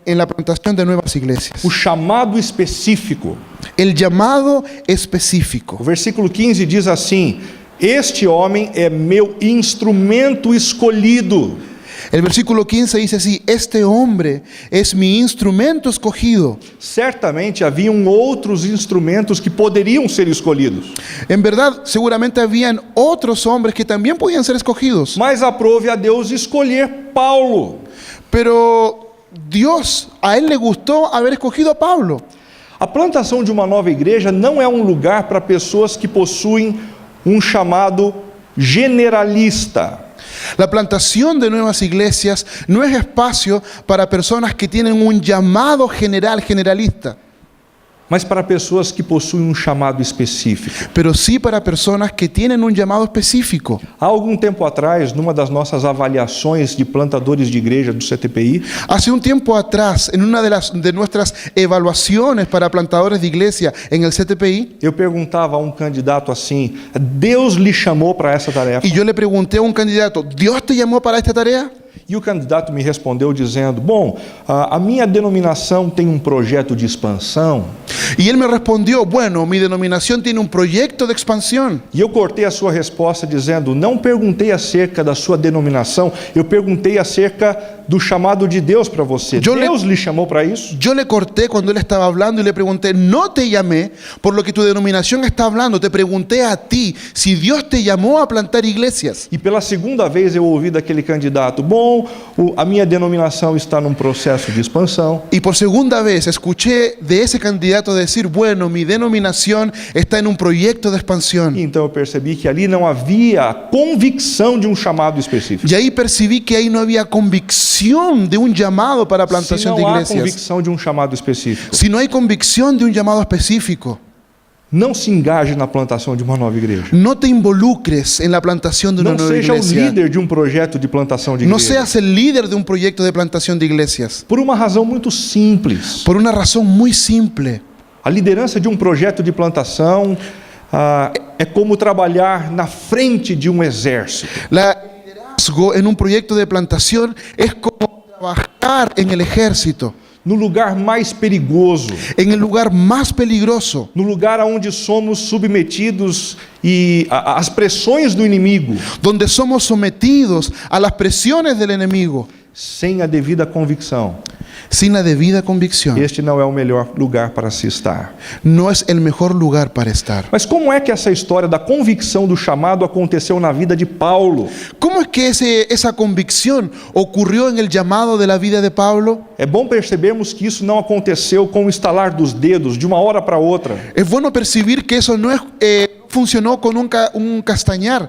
en la plantación de nuevas iglesias. O chamado específico. El llamado específico. O versículo 15 diz assim: este homem é meu instrumento escolhido. El versículo 15 dice así: este hombre es mi instrumento escogido. Certamente haviam outros instrumentos que poderiam ser escolhidos, En verdad, seguramente habían otros hombres que también podían ser escogidos. mas aprove a Deus escolher Paulo. Pero Dios, a él le gustó haber escogido a Pablo. A plantação de uma nova igreja não é um lugar para pessoas que possuem um chamado generalista. La plantación de nuevas iglesias no es espacio para personas que tienen un llamado generalista, Mas para pessoas que possuem um chamado específico. pero sí para personas que tienen un llamado específico. Há algum tempo atrás, numa das nossas avaliações de plantadores de igreja do CTPI, Hace un tiempo atrás, en una de nuestras evaluaciones para plantadores de iglesia en el CTPI, eu perguntava a um candidato assim: Deus lhe chamou para essa tarefa? y yo le pregunté a un candidato: ¿Dios te llamó para esta tarea? E o candidato me respondeu dizendo: bom, a minha denominação tem um projeto de expansão. Y él me respondió: bueno, mi denominación tiene un proyecto de expansión. E eu cortei a sua resposta dizendo: não perguntei acerca da sua denominação, eu perguntei acerca do chamado de Deus para você. Deus lhe chamou para isso? Yo le corté cuando él estaba hablando y le pregunté: no te llamé por lo que tu denominación está hablando, te pregunté a ti si Dios te llamó a plantar iglesias. E pela segunda vez eu ouvi daquele candidato: bom, a minha denominação está num processo de expansão. Y por segunda vez escuché de ese candidato decir: bueno, mi denominación está en un proyecto de expansión. E então eu percebi que ali não havia convicção de um chamado específico. Y ahí percibí que ahí no había convicción de un llamado para Se plantación de não há iglesias. convicção de um chamado específico, Si no hay convicción de un llamado específico, não se engaje na plantação de uma nova igreja. no te involucres en la plantación de una Não nueva seja o iglesia. líder de um projeto de plantação de No igreja. seas el líder de un proyecto de plantación de iglesias. Por uma razão muito simples. Por una razón muy simple. A liderança de um projeto de plantação é como trabalhar na frente de um exército. El liderazgo en un proyecto de plantación es como trabajar en el ejército, No lugar mais perigoso, en el lugar más peligroso, no lugar onde somos submetidos às pressões do inimigo, donde somos sometidos a las presiones del enemigo, sem a devida convicção. sin la debida convicción. Este não é o melhor lugar para se estar. No es el mejor lugar para estar. Mas como é que essa história da convicção do chamado aconteceu na vida de Paulo? ¿Cómo es que esa convicción ocurrió en el llamado de la vida de Pablo? É bom percebermos que isso não aconteceu com o estalar dos dedos, de uma hora para outra. Es bueno percibir que eso no funcionó con un castañar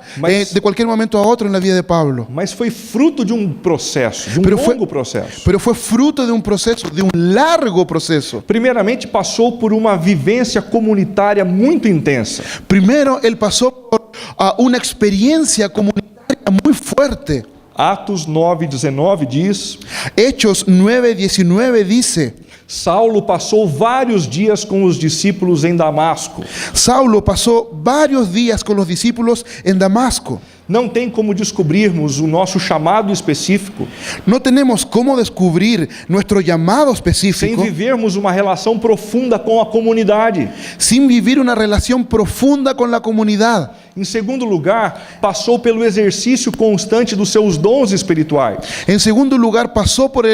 de cualquier momento a otro en la vida de Pablo. Mas foi fruto de um processo, de um longo processo. Pero fue fruto de un proceso, de un largo proceso. Primeiramente, passou por uma vivência comunitária muito intensa. Primero, él pasó por una experiencia comunitaria muy fuerte. Atos 9:19 diz: Hechos 9:19 dice: Saulo passou vários dias com os discípulos em Damasco. Saulo pasó varios días con los discípulos en Damasco. Não tem como descobrirmos o nosso chamado específico No tenemos cómo descubrir nuestro llamado sem específico vivermos uma relação profunda com a comunidade. sin vivir una relación profunda con la comunidad. Em segundo lugar, passou pelo exercício constante dos seus dons espirituais. En segundo lugar, pasó por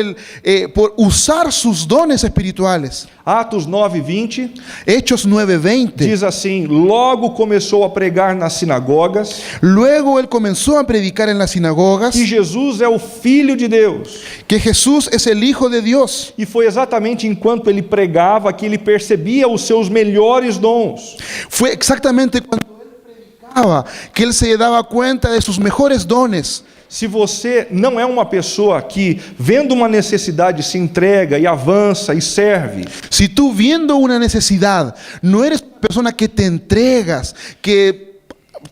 usar sus dones espirituales. Atos 9:20 Hechos 9:20. diz assim: logo começou a pregar nas sinagogas Luego él comenzó a predicar en las sinagogas que Jesus é o Filho de Deus. que Jesús es el Hijo de Dios. E foi exatamente enquanto ele pregava que ele percebia os seus melhores dons. Fue exactamente cuando él predicaba que él se daba cuenta de sus mejores dones. Se você não é uma pessoa que, vendo uma necessidade, se entrega e avança e serve, Si tú viendo una necesidad, no eres una persona que te entregas, que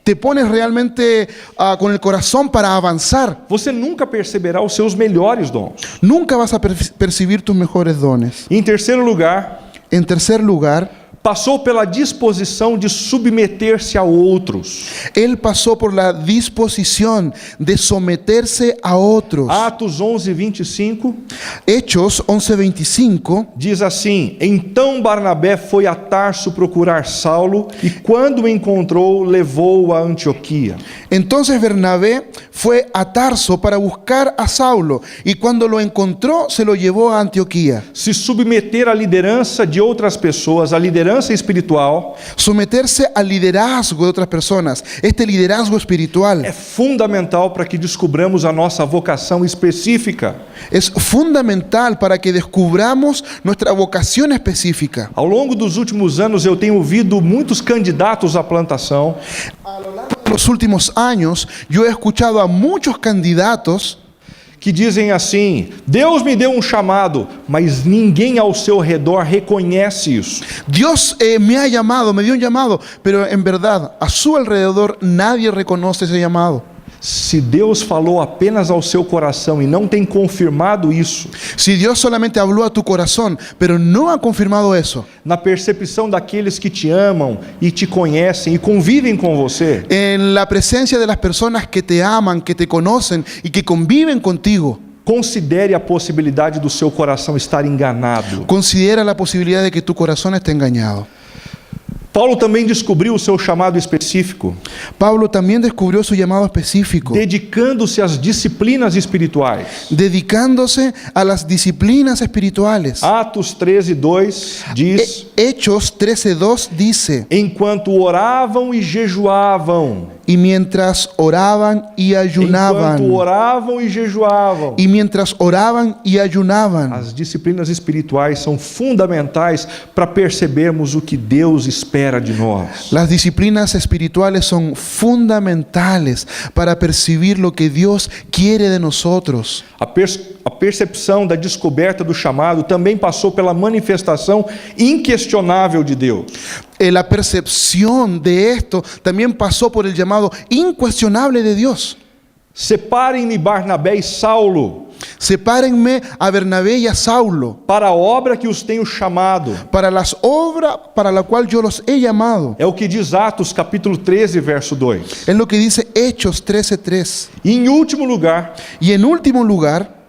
te pones realmente con el corazón para avanzar, você nunca perceberá os seus melhores dons. nunca vas a percibir tus mejores dones. Em terceiro lugar, En tercer lugar, passou pela disposição de submeter-se a outros. él pasó por la disposición de someterse a otros. Atos 11:25 Hechos 11:25 diz assim: então Barnabé foi a Tarso procurar Saulo e quando o encontrou, levou-o a Antioquia. Entonces Bernabé fue a Tarso para buscar a Saulo y cuando lo encontró se lo llevó a Antioquía. Se submeter à liderança de outras pessoas, à liderança espiritual, Someterse al liderazgo de otras personas, este liderazgo espiritual, é fundamental para que descubramos a nossa vocação específica. es fundamental para que descubramos nuestra vocación específica. Ao longo dos últimos anos, eu tenho ouvido muitos candidatos à plantação En los últimos años yo he escuchado a muchos candidatos que dizem assim: Deus me deu um chamado, mas ninguém ao seu redor reconhece isso. Dios me ha llamado, me dio un llamado, pero en verdad a su alrededor nadie reconoce ese llamado. Se Deus falou apenas ao seu coração e não tem confirmado isso, Si Dios solamente habló a tu corazón, pero no ha confirmado eso, na percepção daqueles que te amam e te conhecem e convivem com você, en la presencia de las personas que te aman, que te conocen y que conviven contigo, considere a possibilidade do seu coração estar enganado. considera la posibilidad de que tu corazón esté engañado. Paulo também descobriu o seu chamado específico, Pablo también descubrió su llamado específico, dedicando-se às disciplinas espirituais. dedicándose a las disciplinas espirituales. Atos 13:2 diz: Hechos 13:2 dice: enquanto oravam e jejuavam, y mientras oraban y ayunaban, enquanto oravam e jejuavam. y mientras oraban y ayunaban. As disciplinas espirituais são fundamentais para percebermos o que Deus espera de nós. Las disciplinas espirituales son fundamentales para percibir lo que Dios quiere de nosotros. A percepção da descoberta do chamado também passou pela manifestação inquestionável de Deus. La percepción de esto también pasó por el llamado incuestionable de Dios. Separem-me Barnabé e Saulo Sepárenme a Bernabé y a Saulo para a obra que os tenho chamado. para las obras para la cual yo los he llamado. É o que diz Atos capítulo 13, verso 2. Es lo que dice Hechos 13:3. E em último lugar, Y en último lugar,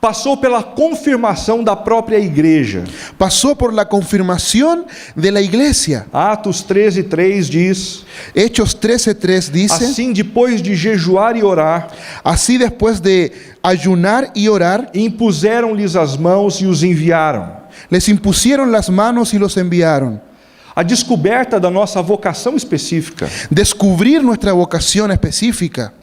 passou pela confirmação da própria igreja. pasó por la confirmación de la iglesia. Atos 13:3 diz: Hechos 13:3 dice: assim, depois de jejuar e orar, así después de ayunar y orar, impuseram-lhes as mãos e os enviaram. les impusieron las manos y los enviaron. A descoberta da nossa vocação específica Descubrir nuestra vocación específica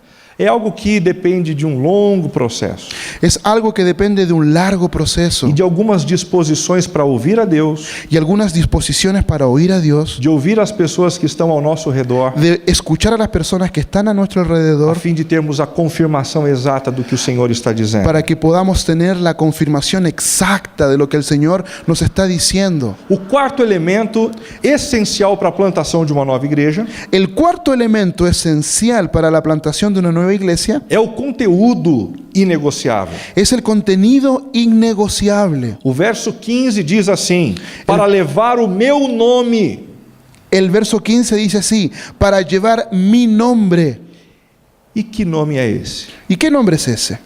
é algo que depende de um longo processo es algo que depende de un largo proceso e de algumas disposições para ouvir a Deus, y algunas disposiciones para oír a Dios, de ouvir as pessoas que estão ao nosso redor, de escuchar a las personas que están a nuestro a alrededor, fim de termos a confirmação exata do que o Senhor está dizendo. para que podamos tener la confirmación exacta de lo que el Señor nos está diciendo. O quarto elemento essencial para a plantação de uma nova igreja El cuarto elemento esencial para la plantación de una nueva iglesia é o conteúdo inegociável. es el contenido innegociable. O verso 15 diz assim: para levar o meu nome. El verso 15 dice así: para llevar mi nombre. E que nome é esse? ¿Y qué nombre es ese?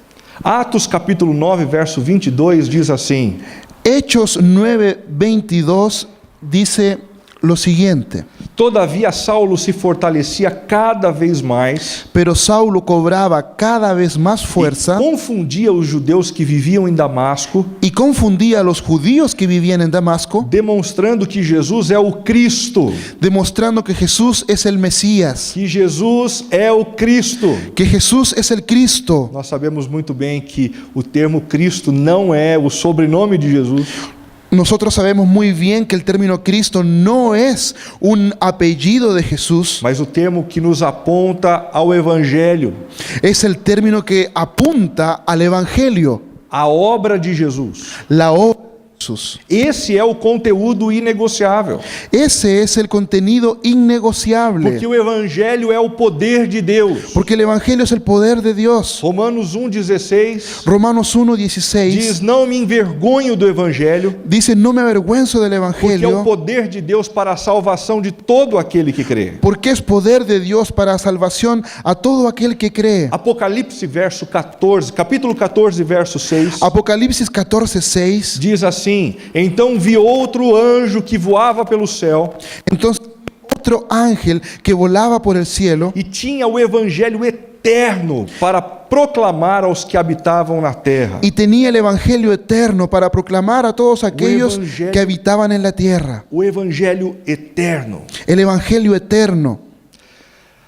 Atos capítulo 9, verso 22 diz assim: Hechos 9:22 dice lo siguiente: Todavia Saulo se fortalecia cada vez mais pero Saulo cobraba cada vez más e fuerza confundia os judeus que viviam em Damasco, y confundía a los judíos que vivían en Damasco, demonstrando que Jesus é o Cristo, demostrando que Jesús es el Mesías, que Jesus é o Cristo. que Jesús es el Cristo. Nós sabemos muito bem que o termo Cristo não é o sobrenome de Jesus, Nosotros sabemos muy bien que el término Cristo no es un apellido de Jesús, mas o termo que nos aponta ao Evangelho, es el término que apunta al Evangelio, a obra de Jesus. la obra de Jesús. Esse é o conteúdo inegociável, Ese es el contenido innegociable, porque o Evangelho é o poder de Deus. porque el Evangelio es el poder de Dios. Romanos 1,16 Romanos diz: 1:16 Não me envergonho do Evangelho, dice: no me avergüenzo del porque é o Evangelio, poder de Deus para a salvação de todo aquele que crê. porque es poder de Dios para salvación a todo aquel que cree. Apocalipse verso 14, capítulo 14, verso 6, Apocalipsis 14:6 diz assim: Então vi outro anjo que voava pelo céu Entonces otro ángel que volaba por el cielo e tinha o evangelho eterno para proclamar aos que habitavam na terra. y tenía el evangelio eterno para proclamar a todos aquellos evangelio- que habitaban en la tierra. O evangelho eterno. El evangelio eterno.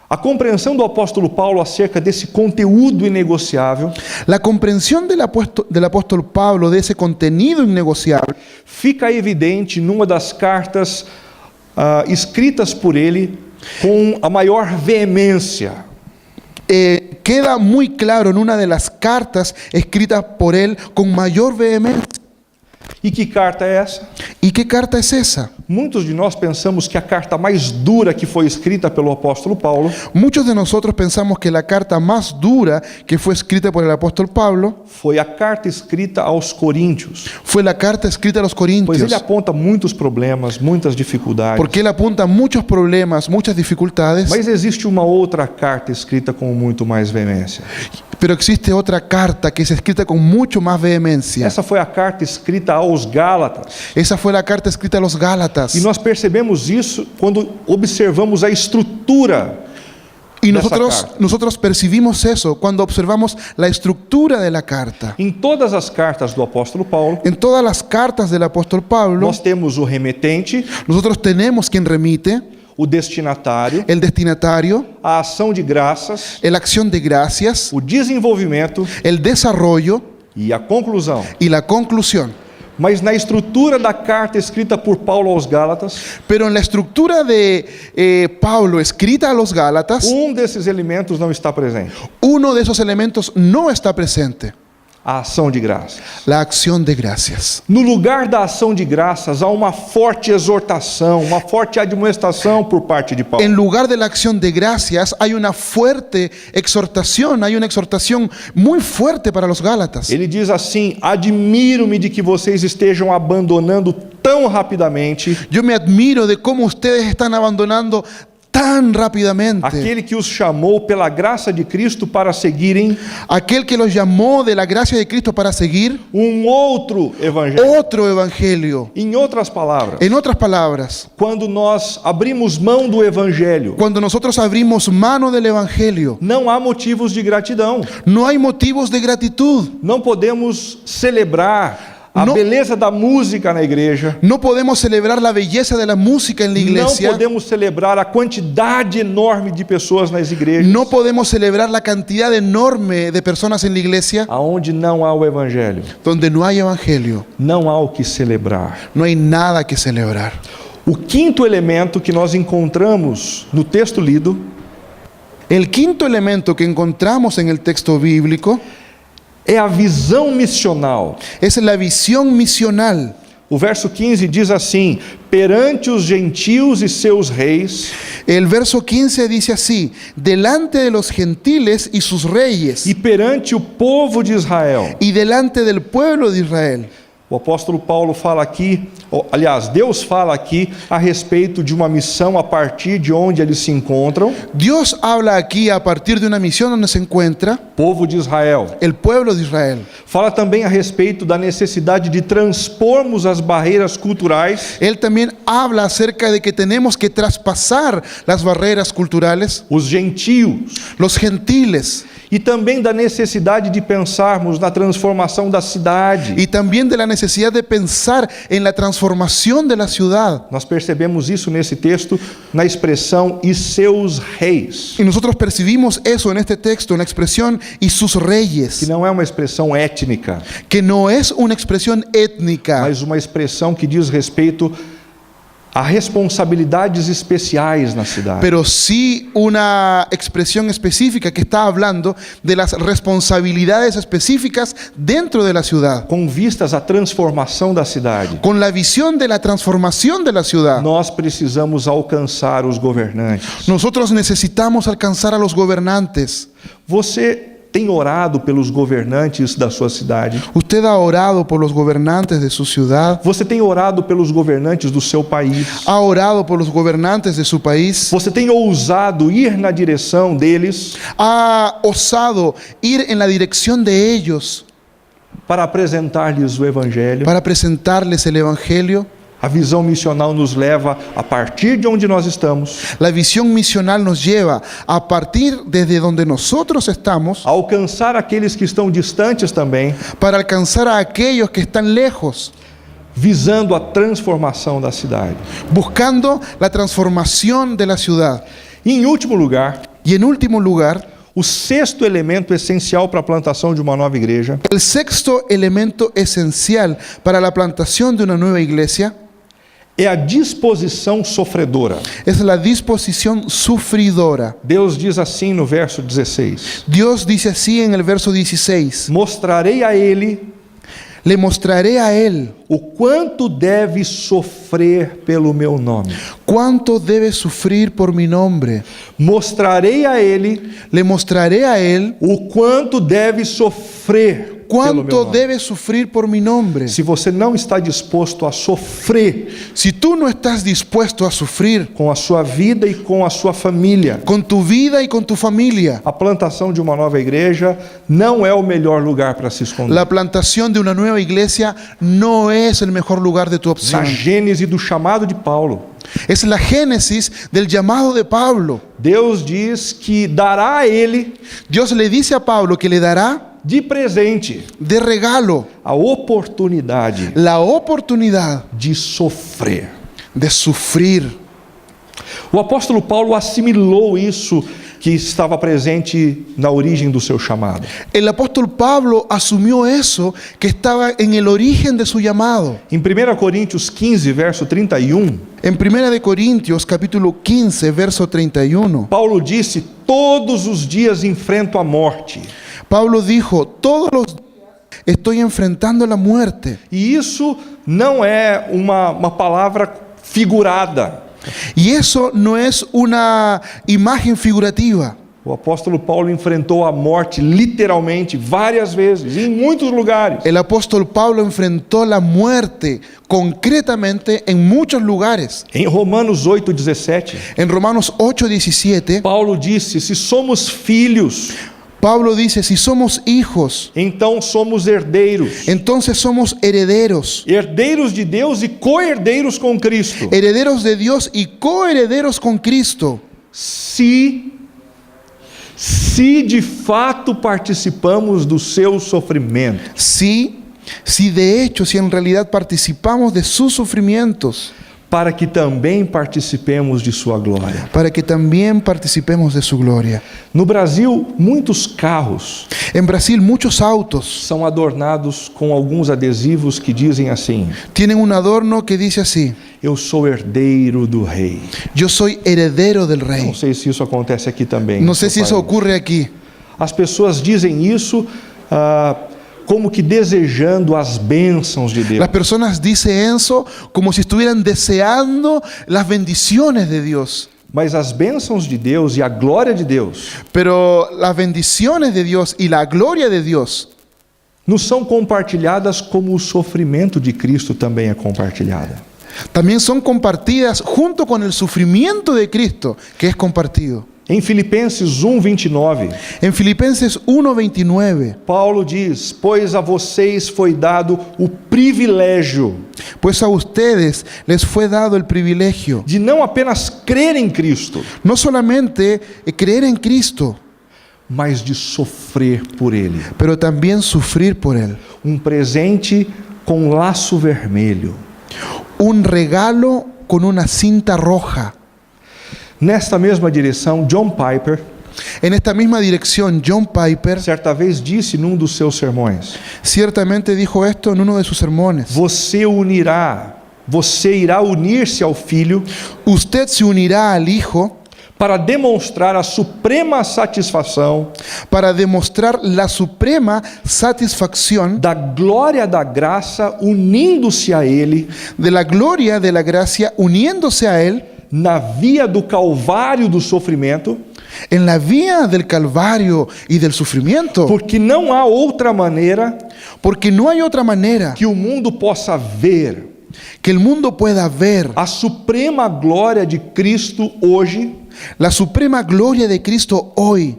A compreensão do apóstolo Paulo acerca desse conteúdo inegociável La comprensión del apóstol Pablo de ese contenido innegociable fica evidente numa das cartas escritas por ele com a maior veemência. queda muy claro en una de las cartas escritas por él con mayor vehemencia. E que carta é essa? ¿Y qué carta es esa? Muitos de nós pensamos que a carta mais dura que foi escrita pelo apóstolo Paulo Muchos de nosotros pensamos que la carta más dura que fue escrita por el apóstol Pablo foi a carta escrita aos Coríntios, fue la carta escrita a los pois ele Corintios, aponta muitos problemas, muitas dificuldades. porque él apunta muchos problemas, muchas dificultades, Mas existe uma outra carta escrita com muito mais veemência. pero existe otra carta que es escrita con mucho más vehemencia. Essa foi a carta escrita aos Gálatas. Esa fue la carta escrita a los Gálatas. E nós percebemos isso quando observamos a estrutura Y dessa nosotros, carta. nosotros percibimos eso cuando observamos la estructura de la carta. Em todas as cartas do apóstolo Paulo, En todas las cartas del apóstol Pablo, nós temos o remetente, nosotros tenemos quien remite, o destinatário, el destinatario, a ação de graças, la acción de gracias, o desenvolvimento el desarrollo e a conclusão. y la conclusión. Mas na estrutura da carta escrita por Paulo aos Gálatas, Pero en la estructura de Pablo escrita a los Gálatas, desses elementos não está presente: uno de esos elementos no está presente: a ação de graças. la acción de gracias. No lugar da ação de graças, há uma forte exortação, uma forte admoestação por parte de Paulo. En lugar de la acción de gracias hay una fuerte exhortación, hay una exhortación muy fuerte para los Gálatas. Ele diz assim: admiro-me de que vocês estejam abandonando tão rapidamente Yo me admiro de cómo ustedes están abandonando tan rápidamente aquele que os chamou pela graça de Cristo para seguirem aquel que los llamó de la gracia de Cristo para seguir outro evangelho. otro evangelio. Em outras palavras, En otras palabras, quando nós abrimos mão do evangelho, cuando nosotros abrimos mano del evangelio, não há motivos de gratidão. no hay motivos de gratitud. Não podemos celebrar a Não- beleza da música na igreja. No podemos celebrar la belleza de la música en la Não iglesia. podemos celebrar a quantidade enorme de pessoas nas igrejas No podemos celebrar la cantidad enorme de personas en la iglesia aonde não há o evangelho. donde no hay evangelio. Não há o que celebrar. No hay nada que celebrar. O quinto elemento que nós encontramos no texto lido El quinto elemento que encontramos en el texto bíblico é a visão missional. es la visión misional. O verso 15 diz assim: perante os gentios e seus reis, El verso 15 dice así: delante de los gentiles y sus reyes e perante o povo de Israel. y delante del pueblo de Israel. O O apóstolo Paulo fala aqui, aliás, Deus fala aqui a respeito de uma missão a partir de onde eles se encontram, Dios habla aquí a partir de una misión donde se encuentra povo de Israel. el pueblo de Israel. Fala também a respeito da necessidade de transpormos as barreiras culturais, Él también habla acerca de que tenemos que traspasar las barreras culturales, os gentios, los gentiles, e também da necessidade de pensarmos na transformação da cidade. y también de la necesidad de pensar en la transformación de la ciudad. Nós percebemos isso nesse texto na expressão "e seus reis", Y nosotros percibimos eso en este texto, en la expresión "y sus que reyes", não é uma expressão étnica, que no es una expresión étnica, mas uma expressão que diz respeito a responsabilidades especiais na cidade. pero sí una expresión específica que está hablando de las responsabilidades específicas dentro de la ciudad, Com vistas à transformação da cidade, con la visión de la transformación de la ciudad. nós precisamos alcançar os governantes. Nosotros necesitamos alcanzar a los gobernantes. Você tem orado pelos governantes da sua cidade? Usted ha orado por los gobernantes de su ciudad, Você tem orado pelos governantes do seu país? ha orado por los gobernantes de su país, Você tem ousado ir na direção deles ha osado ir en la dirección de ellos para apresentar-lhes o Evangelho? para presentarles el Evangelio. A visão missional nos leva, a partir de onde nós estamos, La visión misional nos lleva a partir desde donde nosotros estamos a alcançar aqueles que estão distantes também, para alcanzar a aquellos que están lejos, visando a transformação da cidade. buscando la transformación de la ciudad. E, em último lugar, Y en último lugar, o sexto elemento essencial para a plantação de uma nova igreja el sexto elemento esencial para la plantación de una nueva iglesia é a disposição sofredora. es la disposición sufridora. Deus diz assim no verso 16: Dios dice así en el verso 16: Mostrarei a ele le mostraré a él o quanto deve sofrer pelo meu nome. cuánto debe sufrir por mi nombre. Mostrarei a ele Le mostraré a él o quanto deve sofrer pelo meu cuánto nome. debe sufrir por mi nombre. Se você não está disposto a sofrer Si tú no estás dispuesto a sufrir com a sua vida e com a sua família, con tu vida y con tu familia, a plantação de uma nova igreja não é o melhor lugar para se esconder. la plantación de una nueva iglesia no es el mejor lugar de tu Na opción. gênese do chamado de Paulo, Es la génesis del llamado de Pablo. Deus diz que dará a ele Dios le dice a Pablo que le dará de presente de regalo a oportunidade la oportunidad de sofrer. de sufrir. O apóstolo Paulo assimilou isso que estava presente na origem do seu chamado. El apóstol Pablo asumió eso que estaba en el origen de su llamado. Em 1 Coríntios 15, verso 31, En 1 de Corintios capítulo 15, verso 31, Paulo disse: todos os dias enfrento a morte. Pablo dijo: todos los días estoy enfrentando la muerte. E isso não é uma palavra figurada. Y eso no es una imagen figurativa. O apóstolo Paulo enfrentou a morte literalmente várias vezes, em muitos lugares. El apóstol Pablo enfrentó la muerte concretamente en muchos lugares. Em Romanos 8,17, En Romanos 8:17, Paulo disse: se somos filhos, Pablo dice: si somos hijos, então somos herdeiros. entonces somos herederos. Herdeiros de Deus e co-herdeiros com Cristo. Herederos de Dios y coherederos con Cristo. Se de fato participamos do seu sofrimento. Si de hecho, si en realidad participamos de sus sufrimientos, Para que também participemos de sua glória. para que también participemos de su gloria. No Brasil, muitos carros En Brasil, muchos autos são adornados com alguns adesivos que dizem assim: tienen un adorno que dice así: eu sou herdeiro do rei. yo soy heredero del Não rey. sei se isso acontece aqui também. No no sé seu si eso país. ocurre aquí. As pessoas dizem isso como que desejando as bênçãos de Deus. Las personas dicen eso como si estuvieran deseando las bendiciones de Dios. Mas as bênçãos de Deus e a glória de Deus Pero las bendiciones de Dios y la gloria de Dios nos são compartilhadas como o sofrimento de Cristo também é compartilhado. También son compartidas junto con el sufrimiento de Cristo, que es compartido. Em Filipenses 1:29, En Filipenses 1:29, Paulo diz: pois a vocês foi dado o privilégio pues a ustedes les fue dado el privilegio de não apenas crer em Cristo, no solamente creer en Cristo, mas de sofrer por Ele. pero también sufrir por Él. Um presente com laço vermelho. Un regalo con una cinta roja. Nesta mesma direção, John Piper, En esta misma dirección, John Piper certa vez disse num dos seus sermões: ciertamente dijo esto en uno de sus sermones. você irá unir-se ao Filho Usted se unirá al Hijo para demonstrar a suprema satisfação para demostrar la suprema satisfacción da glória da graça, unindo-se a Ele de la gloria de la gracia, uniéndose a Él na via do Calvário do sofrimento, en la vía del Calvario y del sufrimiento, porque não há outra maneira porque no hay otra manera que o mundo possa ver que el mundo pueda ver a suprema glória de Cristo hoje, la suprema gloria de Cristo hoy,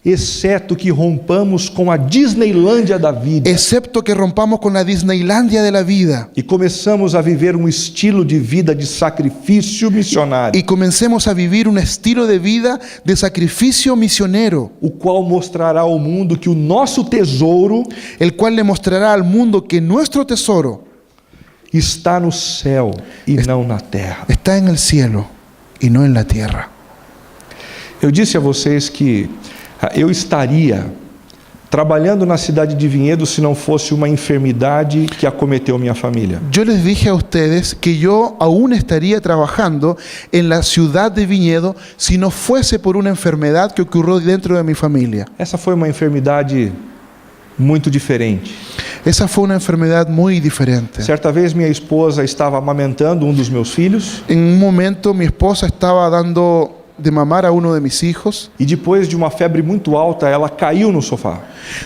exceto que rompamos com a Disneylândia da vida excepto que rompamos con la Disneylandia de la vida e começamos a viver um estilo de vida de sacrifício missionário, y comencemos a vivir un estilo de vida de sacrificio misionero, o qual mostrará ao mundo que o nosso tesouro el cual le mostrará al mundo que nuestro tesoro está no céu e não na terra. está en el cielo y no en la tierra. Eu disse a vocês que eu estaria trabalhando na cidade de Vinhedo se não fosse uma enfermidade que acometeu minha família. Yo les dije a ustedes que yo aún estaría trabajando en la ciudad de Viñedo si no fuese por una enfermedad que ocurrió dentro de mi familia. Essa foi uma enfermidade muito diferente. Esa fue una enfermedad muy diferente. Certa vez minha esposa estava amamentando um dos meus filhos En un momento mi esposa estaba dando de mamar a uno de mis hijos. e depois de uma febre muito alta, ela caiu no sofá.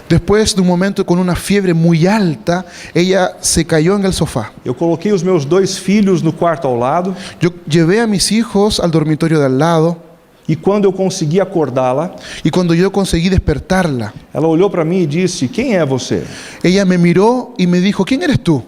Después de un momento con una fiebre muy alta, ella se cayó en el sofá. Eu coloquei os meus dois filhos no quarto ao lado Yo llevé a mis hijos al dormitorio de al lado e quando eu consegui acordá-la, y cuando yo conseguí despertarla, ela olhou para mim e disse: "Quem é você?" ella me miró y me dijo, ¿quién eres tú?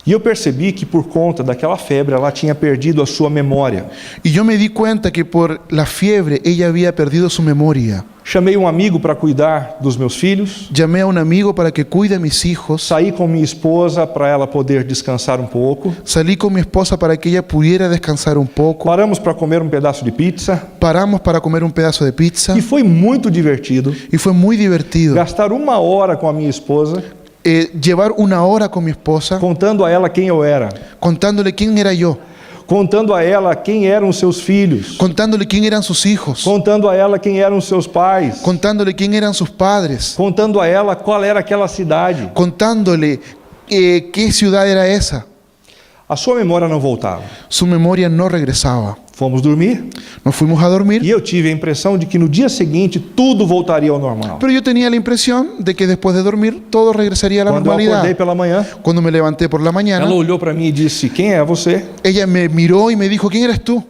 E eu percebi que por conta daquela febre ela tinha perdido a sua memória. Y yo me di cuenta que por la fiebre ella había perdido su memoria. Chamei um amigo para cuidar dos meus filhos, Llamé a un amigo para que cuide a mis hijos. saí com minha esposa para ela poder descansar um pouco, Salí con mi esposa para que ella pudiera descansar un poco. paramos para comer um pedaço de pizza Paramos para comer un pedazo de pizza e foi muito divertido y fue muy divertido. gastar uma hora com a minha esposa Llevar una hora con mi esposa contando a ela quem eu era, contándole quién era yo, contando a ela quem eram seus filhos, contándole quién eran sus hijos, contando a ela quem eram seus pais, contándole quién eran sus padres, contando a ela qual era aquela cidade. contándole qué ciudad era esa. A sua memória não voltava. Su memoria no regresaba. Fomos dormir Nos fuimos a dormir, e eu tive a impressão de que no dia seguinte tudo voltaria ao normal. pero yo tenía la impresión de que después de dormir todo regresaría a la Quando eu normalidad. acordei pela manhã, Cuando me levanté por la mañana, ela olhou para mim e disse: "Quem é você?" ella me miró y me dijo, ¿quién eres tú?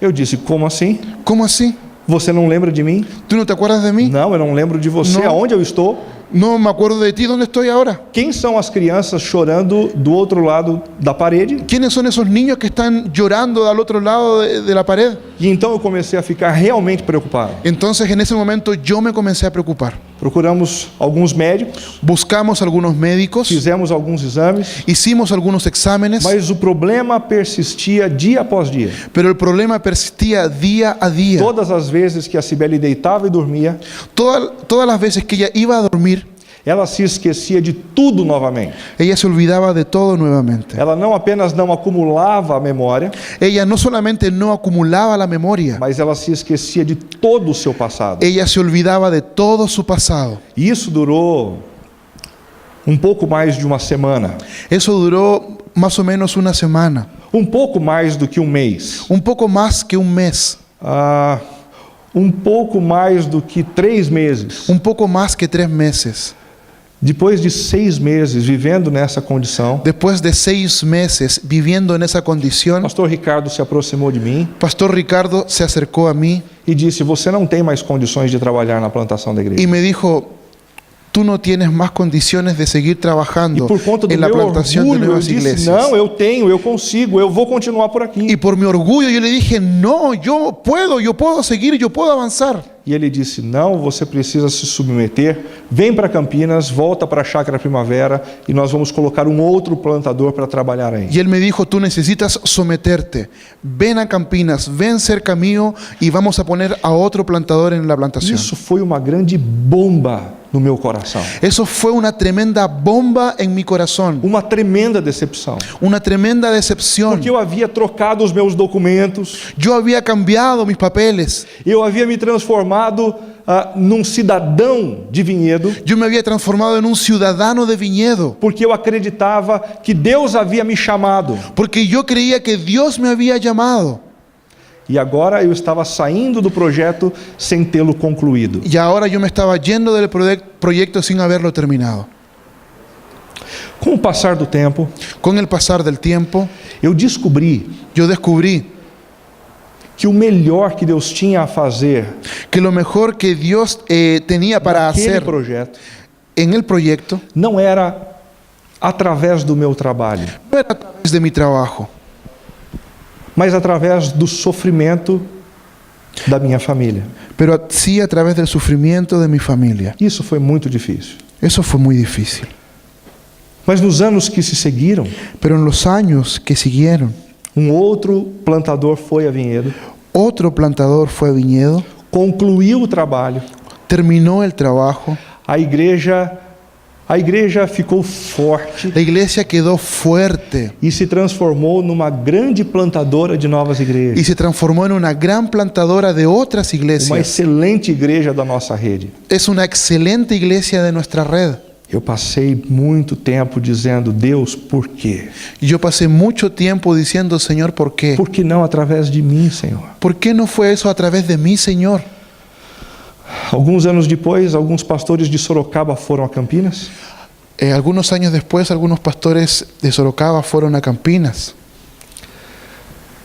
Eu disse: "Como assim? ¿Cómo así? Você não lembra de mim?" ¿Tú no te acuerdas de mí? Não, eu não lembro de você. Não. Aonde eu estou? No me acuerdo de ti, ¿dónde estoy ahora? Quem são as crianças chorando do outro lado da parede? ¿Quiénes son esos niños que están llorando al otro lado de la pared? E então eu comecei a ficar realmente preocupado. Entonces en ese momento yo me comencé a preocupar. Procuramos alguns médicos, Buscamos algunos médicos, fizemos alguns exames, hicimos algunos exámenes, mas o problema persistia dia após dia. pero el problema persistía día a día. Todas as vezes que a Cibele deitava e dormia, Todas las veces que ella iba a dormir, ela se esquecia de tudo novamente. ella se olvidaba de todo nuevamente. Ela não apenas não acumulava a memória, Ella no solamente no acumulaba la memoria, mas ela se esquecia de todo o seu passado. ella se olvidaba de todo su pasado. E isso durou um pouco mais de uma semana, Eso duró más o menos una semana, um pouco mais do que um mês, un poco más que un mes, um pouco mais do que 3 meses. un poco más que 3 meses. Depois de 6 meses vivendo nessa condição, Después de 6 meses viviendo en esa o condición, pastor Ricardo se aproximou de mim Pastor Ricardo se acercó a mí e disse: você não tem mais condições de trabalhar na plantação da igreja. y me dijo, tú no tienes más condiciones de seguir E trabajando por conta do en la meu plantación de orgulho, eu nuevas disse: iglesias. não, eu tenho, eu consigo, eu vou continuar por aqui. Y por mi orgullo yo le dije, no, yo puedo seguir, yo puedo avanzar. E ele disse: não, você precisa se submeter, vem para Campinas, volta para a Chácara Primavera e nós vamos colocar um outro plantador para trabalhar aí. Y él me dijo, tú necesitas someterte, ven a Campinas, ven cerca mío y vamos a poner a otro plantador en la plantación. Isso foi uma grande bomba no meu coração, Eso fue una tremenda bomba en mi corazón, uma tremenda decepção, una tremenda decepción. porque eu havia trocado os meus documentos, Yo había cambiado mis papeles, eu havia me transformado num cidadão de vinhedo, yo me había transformado en un ciudadano de viñedo, porque eu acreditava que Deus havia me chamado. porque yo creía que Dios me había llamado. E agora eu estava saindo do projeto sem tê-lo concluído. Y ahora yo me estaba yendo del proyecto sin haberlo terminado. Com o passar do tempo, Con el pasar del tiempo, eu descobri yo descubrí que o melhor que Deus tinha a fazer que lo mejor que Dios tenía para naquele hacer projeto en el proyecto não era através do meu trabalho, no era a través de mi trabajo, mas através do sofrimento da minha família. pero sí a través del sufrimiento de mi familia. Isso foi muito difícil. Eso fue muy difícil. Mas nos anos que se seguiram, Pero en los años que siguieron, um outro plantador foi a vinhedo, otro plantador fue a viñedo, concluiu o trabalho, terminó el trabajo, a igreja ficou forte la iglesia quedó fuerte e se transformou numa grande plantadora de novas y igrejas. se transformó en una gran plantadora de otras Uma iglesias. excelente igreja da nossa rede. Es una excelente iglesia de nuestra red. Eu passei muito tempo dizendo: Deus, por quê? Y yo pasé mucho tiempo diciendo, Señor, ¿por qué? Por que não através de mim, Senhor? ¿Por qué no fue eso a través de mí, Señor? Alguns anos depois, alguns pastores de Sorocaba foram a Campinas Algunos años después, algunos pastores de Sorocaba fueron a Campinas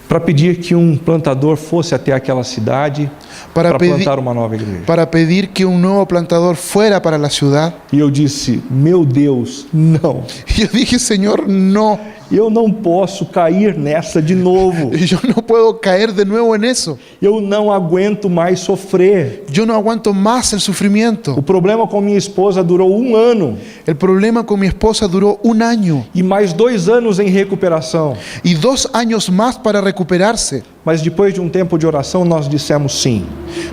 para pedir que um plantador fosse até aquela cidade Para para pedir- plantar uma nova igreja. para pedir que un nuevo plantador fuera para la ciudad. E eu disse: meu Deus, não. Y yo dije, Señor, no, Eu não posso cair nessa de novo. yo no puedo caer de nuevo en eso. Eu não aguento mais sofrer. Yo no aguanto más el O sufrimiento. problema com minha esposa durou 1 ano El problema con mi esposa duró 1 año e mais 2 anos em recuperação. y 2 años más para recuperarse. Mas depois de um tempo de oração, nós dissemos sim.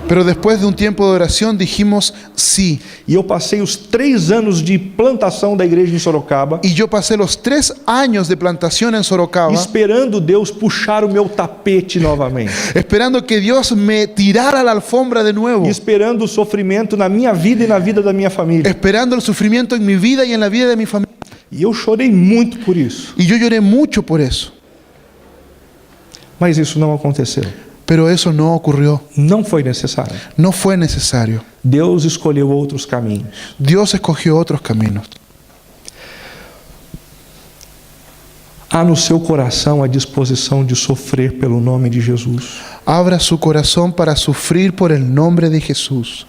Pero después de un tiempo de oración dijimos sí. E eu passei os 3 anos de plantação da igreja em Sorocaba, Y yo pasé los 3 años de plantación en Sorocaba esperando Deus puxar o meu tapete novamente. esperando que Dios me tirara la alfombra de nuevo. E esperando o sofrimento na minha vida e na vida da minha família. Esperando el sufrimiento en mi vida y en la vida de mi familia. E eu chorei muito por isso. Y yo lloré mucho por eso. Mas isso não aconteceu. Pero eso no ocurrió. Não foi necessário. No fue necesario. Deus escolheu outros caminhos. Dios escogió otros caminos. Há no seu coração a disposição de sofrer pelo nome de Jesus. Abra su corazón para sufrir por el nombre de Jesús.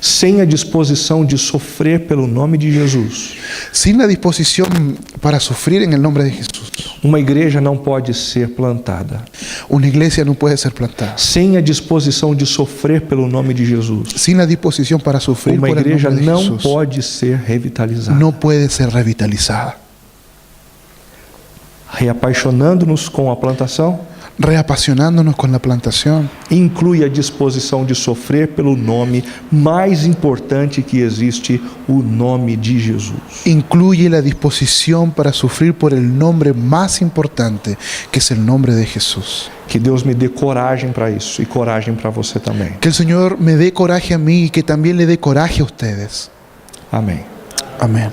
Sem a disposição de sofrer pelo nome de Jesus, Sin la disposición para sufrir en el nombre de Jesús, uma igreja não pode ser plantada. una iglesia no puede ser plantada. Sem a disposição de sofrer pelo nome de Jesus, Sin la disposición para sufrir uma por el igreja nombre de não Jesús, pode ser revitalizada. no puede ser revitalizada. Reapaixonando-nos com a plantação, Reapasionándonos con la plantación, inclui a disposição de sofrer pelo nome mais importante que existe, o nome de Jesus. incluye la disposición para sufrir por el nombre más importante, que es el nombre de Jesús. Que Deus me dê coragem para isso e coragem para você também. Que el Señor me dé coraje a mí y que también le dé coraje a ustedes. Amém. Amén.